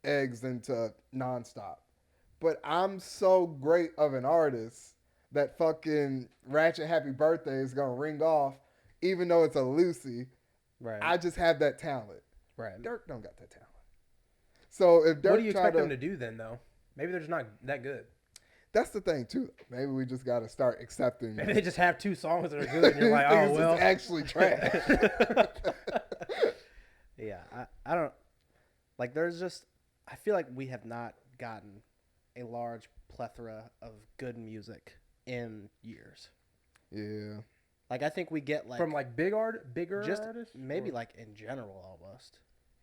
B: eggs into Nonstop, but I'm so great of an artist that fucking Ratchet Happy Birthday is going to ring off, even though it's a Lucy.
D: Right.
B: I just have that talent.
C: Right.
B: Dirk don't got that talent. So if Dirk,
C: what do you expect them to do then, though? Maybe they're just not that good.
B: That's the thing too. Maybe we just got to start accepting.
C: Maybe they just have 2 songs that are good, and you're like, oh well.
B: It's actually trash.
D: Yeah, I don't like. There's just, I feel like we have not gotten a large plethora of good music in years.
B: Yeah.
D: Like, I think we get like
C: from like bigger artists,
D: maybe like in general almost.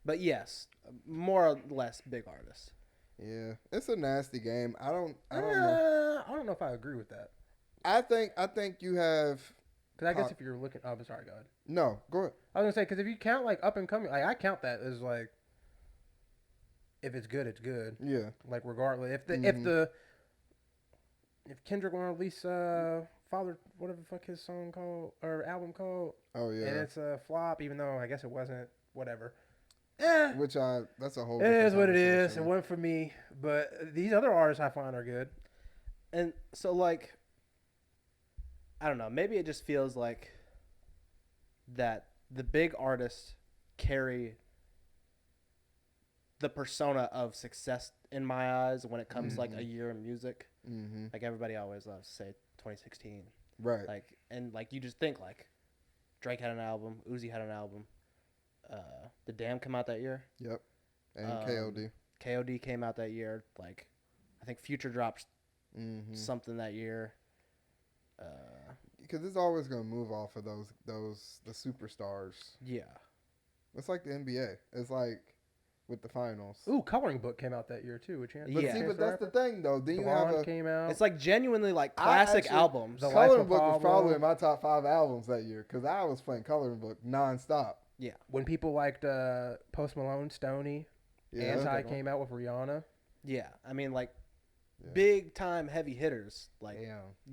D: But yes, more or less big artists.
B: Yeah, it's a nasty game. I don't know.
C: I don't know if I agree with that.
B: I think you have.
C: Because I guess if you're looking, oh, sorry, go ahead.
B: No, go ahead.
C: I was gonna say, because if you count like up and coming, like I count that as like, if it's good, it's good.
B: Yeah.
C: Like regardless, if Kendrick want to release Father, whatever the fuck his song called or album called.
B: Oh yeah.
C: And it's a flop, even though I guess it wasn't. Whatever.
B: That's a whole.
C: It is what it is. It wasn't for me, but these other artists I find are good.
D: And so, like, I don't know. Maybe it just feels like that the big artists carry the persona of success in my eyes when it comes like a year of music.
B: Mm-hmm.
D: Like, everybody always loves to say 2016.
B: Right.
D: Like, and like you just think like Drake had an album, Uzi had an album. The Damn come out that year.
B: Yep. And KOD.
D: KOD came out that year. Like, I think Future dropped something that year.
B: Because it's always gonna move off of the superstars.
D: Yeah.
B: It's like the NBA. It's like with the finals.
C: Ooh, Coloring Book came out that year too. Which
B: But see, but that's the thing though. Then you have
C: came out.
D: It's like genuinely like classic albums.
C: The
B: Coloring Book was probably in my top 5 albums that year because I was playing Coloring Book nonstop.
D: Yeah.
C: When people liked Post Malone, Stoney, Anti came out with Rihanna.
D: Yeah. I mean, like, big time heavy hitters. Like,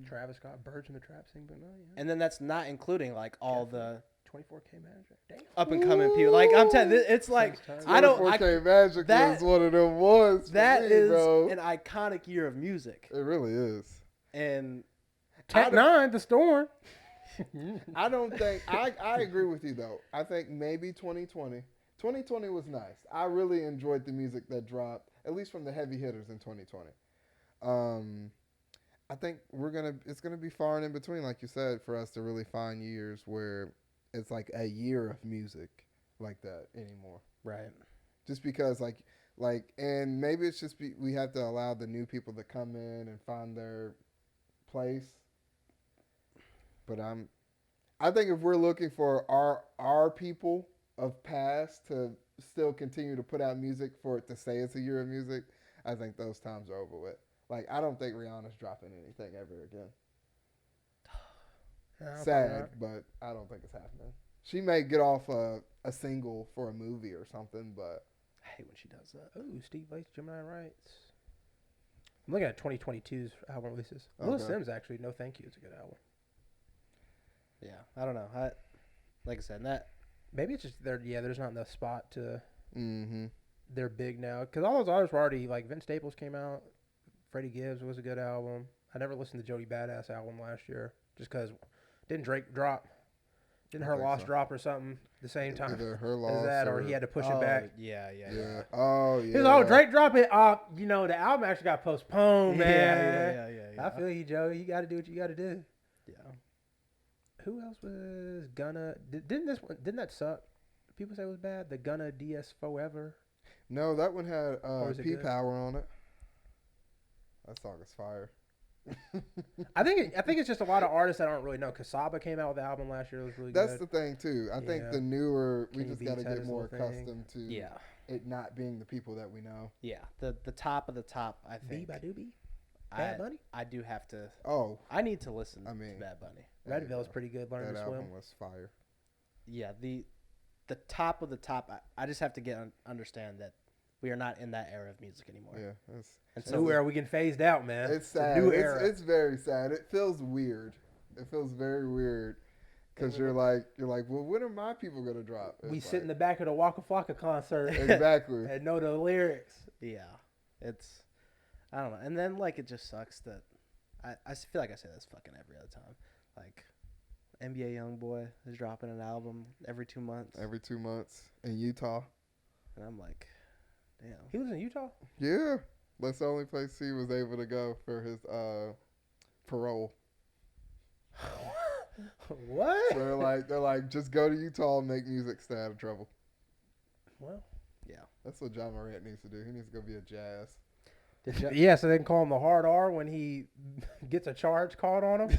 C: Travis Scott, Birds in the Trap sing, but no. Yeah.
D: And then that's not including, like, all the
C: 24K Magic. Damn.
D: Up and coming people. Like, I'm telling you, it's like, I don't.
B: 24K Magic was one of them ones.
D: That is
B: bro.
D: an iconic year of music.
B: It really is.
D: And
C: Tech 9, The Storm.
B: I don't think I agree with you though. I think maybe 2020. 2020 was nice. I really enjoyed the music that dropped, at least from the heavy hitters in 2020. I think it's gonna be far and in between, like you said, for us to really find years where it's like a year of music like that anymore.
D: Right. Just
B: because and maybe it's just we have to allow the new people to come in and find their place. But I think if we're looking for our people of past to still continue to put out music for it to say it's a year of music, I think those times are over with. Like, I don't think Rihanna's dropping anything ever again. Sad, but I don't think it's happening. She may get off a single for a movie or something, but
D: I hate when she does that.
C: Ooh, Steve Lace, Gemini Rights. I'm looking at 2022's album releases. Lil Sims, actually, No Thank You. It's a good album.
D: Yeah, I don't know. Like I said, that
C: maybe it's just there's not enough spot to. They're big now because all those artists were already like Vince Staples came out, Freddie Gibbs was a good album. I never listened to Jody Badass album last year just because didn't Drake drop? Didn't Her Loss drop or something the same time?
B: Either Her Loss
C: as that or he had to push it back.
D: Yeah.
B: Oh yeah.
C: He was Drake drop it. The album actually got postponed, man.
D: Yeah.
C: I feel you, Joe. You got to do what you got to do.
D: Yeah.
C: Who else was gonna? Didn't that suck? people say was bad? The Gunna DS Forever.
B: No, that one had
C: it
B: P
C: good?
B: Power on it. That song is fire.
C: I think it's just a lot of artists that I don't really know. Kasaba came out with the album last year. It was really
B: That's
C: good.
B: the thing too. I think
C: Yeah.
B: the newer we
C: Kenny
B: just
C: Beats
B: got to
C: had
B: get
C: his
B: more
C: little thing.
B: accustomed to
D: Yeah.
B: it not being the people that we know.
D: Yeah. The top of the top, I
C: B
D: think.
C: by Doobie. Bad Bunny.
D: I do have to.
B: Oh,
D: I need to listen
B: I mean,
D: to Bad Bunny.
B: there you
C: Redville's
B: go.
C: pretty good. Learn
B: That
C: to
B: album
C: swim.
B: was fire.
D: Yeah. The top of the top. I just have to understand that we are not in that era of music anymore.
B: Yeah,
D: And
C: New era, we getting phased out, man.
B: it's
C: The
B: sad.
C: new
B: It's,
C: era.
B: it's very sad. It feels weird. It feels very weird because you're like, well, when are my people gonna drop?
C: We
B: It's
C: sit in
B: like-
C: the back of the Waka Flocka concert
B: exactly.
C: and know the lyrics.
D: Yeah. It's. I don't know. And then like it just sucks that I feel like I say this fucking every other time. Like NBA YoungBoy is dropping an album every 2 months.
B: Every 2 months in Utah.
D: And I'm like, damn.
C: He was in Utah.
B: Yeah, that's the only place he was able to go for his parole.
C: What?
B: They're like, just go to Utah and make music, stay out of trouble.
C: Well,
D: Yeah.
B: That's what John Morant needs to do. He needs to go be a jazz.
C: yeah, so they can call him the hard R when he gets a charge called on him.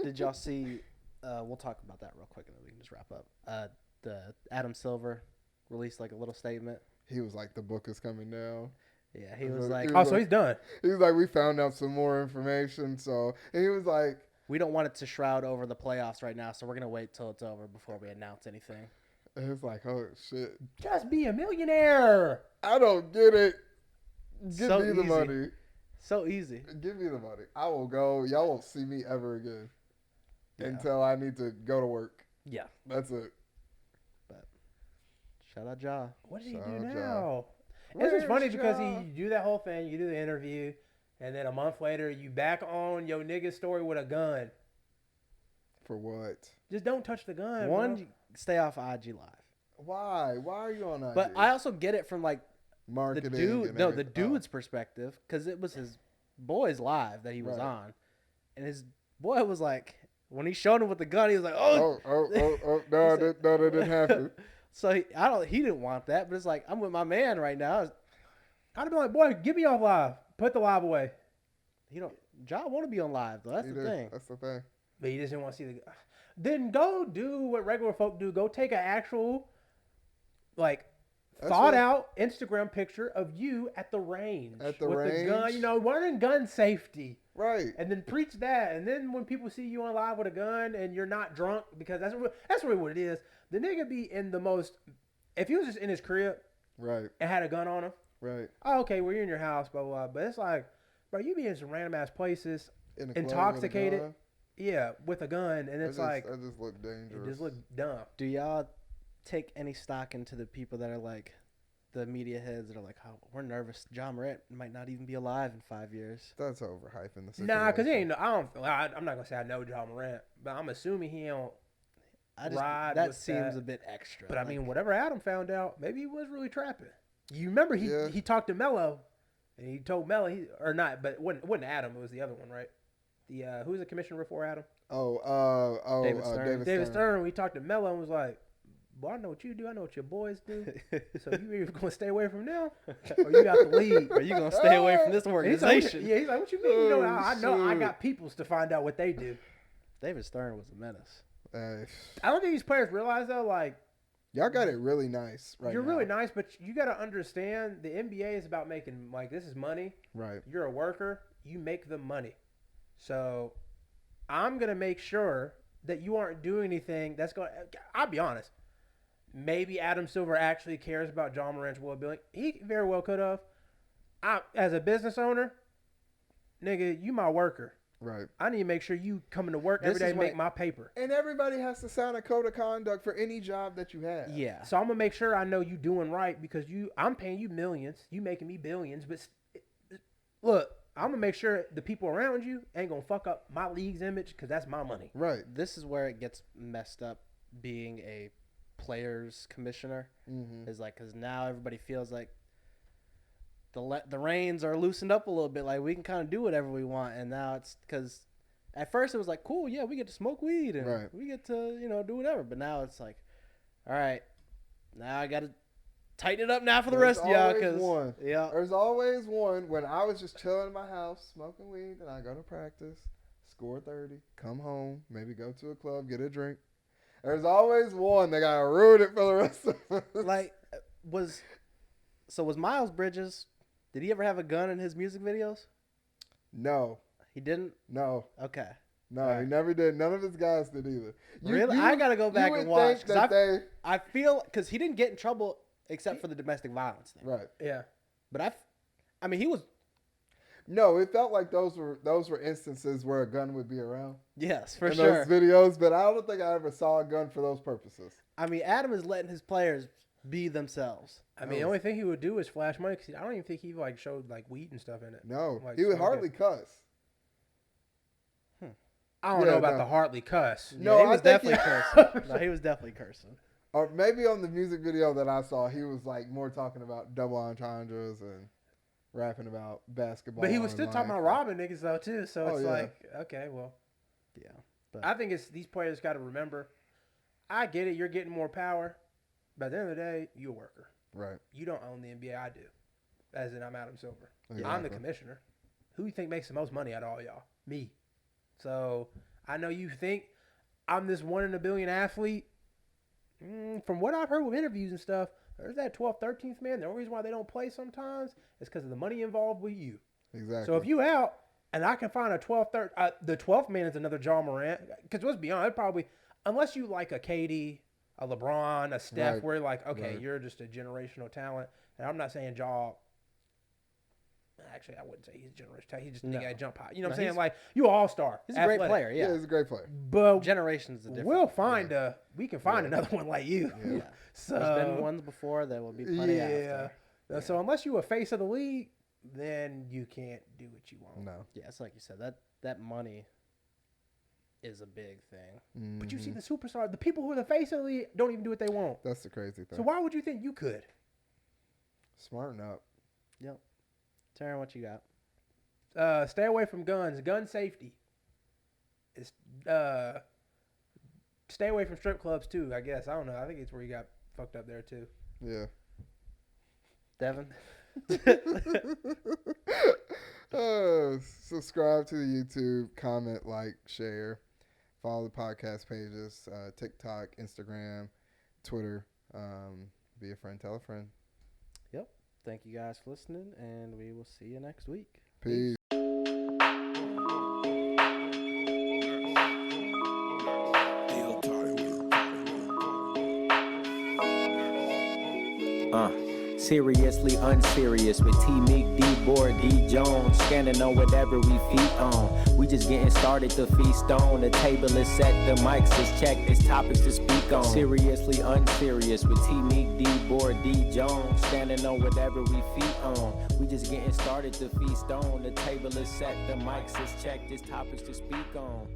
D: Did y'all see? We'll talk about that real quick and then we can just wrap up. The Adam Silver released like a little statement.
B: He was like, the book is coming down.
D: Yeah, he was like,
C: Oh, so he's done.
B: He was like, we found out some more information. So, and he was like,
D: we don't want it to shroud over the playoffs right now, so we're gonna wait till it's over before we announce anything.
B: it was like, oh shit,
C: Just be a millionaire.
B: I don't get it. Give
D: So
B: me the
D: easy.
B: money.
D: So easy.
B: Give me the money. I will go. Y'all won't see me ever again
D: Yeah.
B: until I need to go to work.
D: Yeah.
B: That's it.
D: Shout out Ja.
C: What did he
B: Shout
C: do
B: out Ja.
C: now? It's
B: Where's
C: just funny because
B: Ja?
C: you do that whole thing, you do the interview, and then a month later you back on your nigga story with a gun.
B: For what?
C: Just don't touch the gun.
D: One,
C: bro.
D: stay off IG Live.
B: Why? Why are you on that?
D: But I also get it from like
B: marketing.
D: the dude,
B: and
D: no, the
B: everything.
D: dude's perspective, because it was his boy's live that he was
B: Right.
D: on, and his boy was like, when he showed him with the gun, he was like,
B: Oh,
D: oh,
B: no,
D: He said-
B: that didn't happen.
D: So he didn't want that, but it's like I'm with my man right now.
C: I'd be like, boy, get me off live. Put the live away.
D: Ja want to be on live though. That's
B: He
D: the
B: did.
D: thing.
B: That's the thing.
C: But he just didn't want to see the. Then go do what regular folk do. Go take an actual, like,
B: That's
C: thought
B: what-
C: out Instagram picture of you at the range.
B: At the
C: with the gun,
B: range?
C: you know, learning gun safety.
B: Right.
C: And then preach that. And then when people see you on live with a gun and you're not drunk, because that's really what it is. The nigga be in the most. If he was just in his crib
B: Right.
C: and had a gun on him,
B: Right.
C: oh, okay, well, you're in your house, blah, blah, blah. But it's like, bro, you be in some random ass places,
B: In a club with a
C: intoxicated,
B: gun,
C: yeah, with a gun, and it's like,
B: that just look
C: it
B: dangerous.
C: just look dumb.
D: Do y'all take any stock into the people that are like the media heads that are like, oh, we're nervous. John Morant might not even be alive in 5 years.
B: That's overhyping the situation.
C: Nah, because he ain't. I'm not gonna say I know John Morant, but I'm assuming he don't. Ride
D: That
C: with
D: seems
C: that.
D: a bit extra.
C: But I
D: like-
C: mean, whatever Adam found out, maybe he was really trapping. You remember
B: Yeah.
C: he talked to Melo, and he told Melo or not, but it wasn't Adam. It was the other one, right? The who was the commissioner before Adam?
D: David Stern.
C: David Stern. We talked to Melo and was like, "Well, I know what you do. I know what your boys do. So you either gonna stay away from them, or you got to leave."
D: Are you gonna stay away from this
C: And he's like,
D: organization?
C: yeah, he's like, "What you mean? You know, I know I
B: shit.
C: got peoples to find out what they do."
D: David Stern was a menace.
C: I don't think these players realize though, like.
B: Y'all got it really nice right
C: You're
B: now.
C: really nice, but you got to understand the NBA is about making, like, this is money.
B: Right.
C: You're a worker. You make the money. So I'm going to make sure that you aren't doing anything that's going to, I'll be honest. Maybe Adam Silver actually cares about John Morant's well-being. He very well could have. As a business owner, nigga, you my worker.
B: Right.
C: I need to make sure you coming to work
D: This
C: every day
D: is
C: and
D: what-
C: make my paper.
B: And everybody has to sign a code of conduct for any job that you have.
D: Yeah.
C: So I'm gonna make sure I know you doing right because I'm paying you millions, you making me billions. But look, I'm gonna make sure the people around you ain't gonna fuck up my league's image because that's my money.
B: Right.
D: This is where it gets messed up being a players commissioner.
B: Mm-hmm.
D: Is like, because now everybody feels like the reins are loosened up a little bit. Like, we can kind of do whatever we want. And now it's because at first it was like, cool, yeah, we get to smoke weed and
B: Right.
D: we get to, do whatever. But now it's like, all right, Now I got to tighten it up now for the rest of y'all.
B: There's always one when I was just chilling in my house, smoking weed, and I go to practice, score 30, come home, maybe go to a club, get a drink. There's always one that got to ruin it for the rest of us.
D: Like, was Miles Bridges, did he ever have a gun in his music videos?
B: No.
D: He didn't?
B: No.
D: Okay.
B: No, he never did. None of his guys did either.
D: Really? I got to go back and watch. I feel, because he didn't get in trouble except for the domestic violence thing.
B: Right.
C: Yeah.
D: But I mean, he was.
B: No, it felt like those were instances where a gun would be around.
D: Yes, for
B: in
D: sure.
B: those videos, but I don't think I ever saw a gun for those purposes.
D: I mean, Adam is letting his players be themselves.
C: I mean, the only thing he would do is flash money. Cause I don't even think he like showed like weed and stuff in it.
B: No,
C: like,
B: he would hardly cuss.
C: I don't know about the hardly cuss.
B: No,
D: he was definitely cursing. No, he was definitely cursing.
B: Or maybe on the music video that I saw, he was like more talking about double entendres and rapping about basketball.
C: But he was still talking about robbing niggas though too. So it's like, okay, well,
D: yeah. But
C: I think it's these players got to remember. I get it. You're getting more power, but at the end of the day, you're a worker.
B: Right.
C: You don't own the NBA. I do. As in, I'm Adam Silver.
B: Exactly.
C: I'm the commissioner. Who do you think makes the most money out of all y'all? Me. So I know you think I'm this 1 in a billion athlete. From what I've heard with interviews and stuff, there's that 12th, 13th man. The only reason why they don't play sometimes is because of the money involved with you.
B: Exactly.
C: So if you out and I can find a 12th, the 12th man is another John Morant. Because let's be honest, probably, unless you like a KD, a LeBron, a Steph,
B: right.
C: where like, okay,
B: right.
C: you're just a generational talent. And I'm not saying Ja. Actually, I wouldn't say he's a generational talent. He's just a nigga that jump high. You know what I'm saying? Like, you all-star.
D: He's a great player, yeah.
B: He's a great player.
C: But
D: generations is different.
C: We'll find we can find another one like you.
B: Yeah.
C: So,
D: there's been ones before, there will be plenty after.
C: So unless you're a face of the league, then you can't do what you want.
B: No.
D: Yeah, it's like you said, that money is a big thing.
B: Mm-hmm.
C: But you see the superstar, the people who are the face of the league don't even do what they want.
B: That's the crazy thing.
C: So why would you think you could?
B: Smarten up.
D: Yep. Taryn, what you got?
C: Stay away from guns. Gun safety. It's stay away from strip clubs too, I guess. I don't know. I think it's where you got fucked up there too.
B: Yeah.
D: Devin?
B: Subscribe to the YouTube, comment, like, share, follow the podcast pages, TikTok, Instagram, Twitter. Be a friend, tell a friend.
D: Yep. Thank you guys for listening, and we will see you next week.
B: Peace.
A: Seriously unserious with T. Meek, D. Board, D. Jones, scanning on whatever we feet on. We just getting started to feast on. The table is set, the mics is checked, it's topics to speak on. Seriously unserious with T. Meek, D. Board, D. Jones, standing on whatever we feet on. We just getting started to feast on. The table is set, the mics is checked, it's topics to speak on.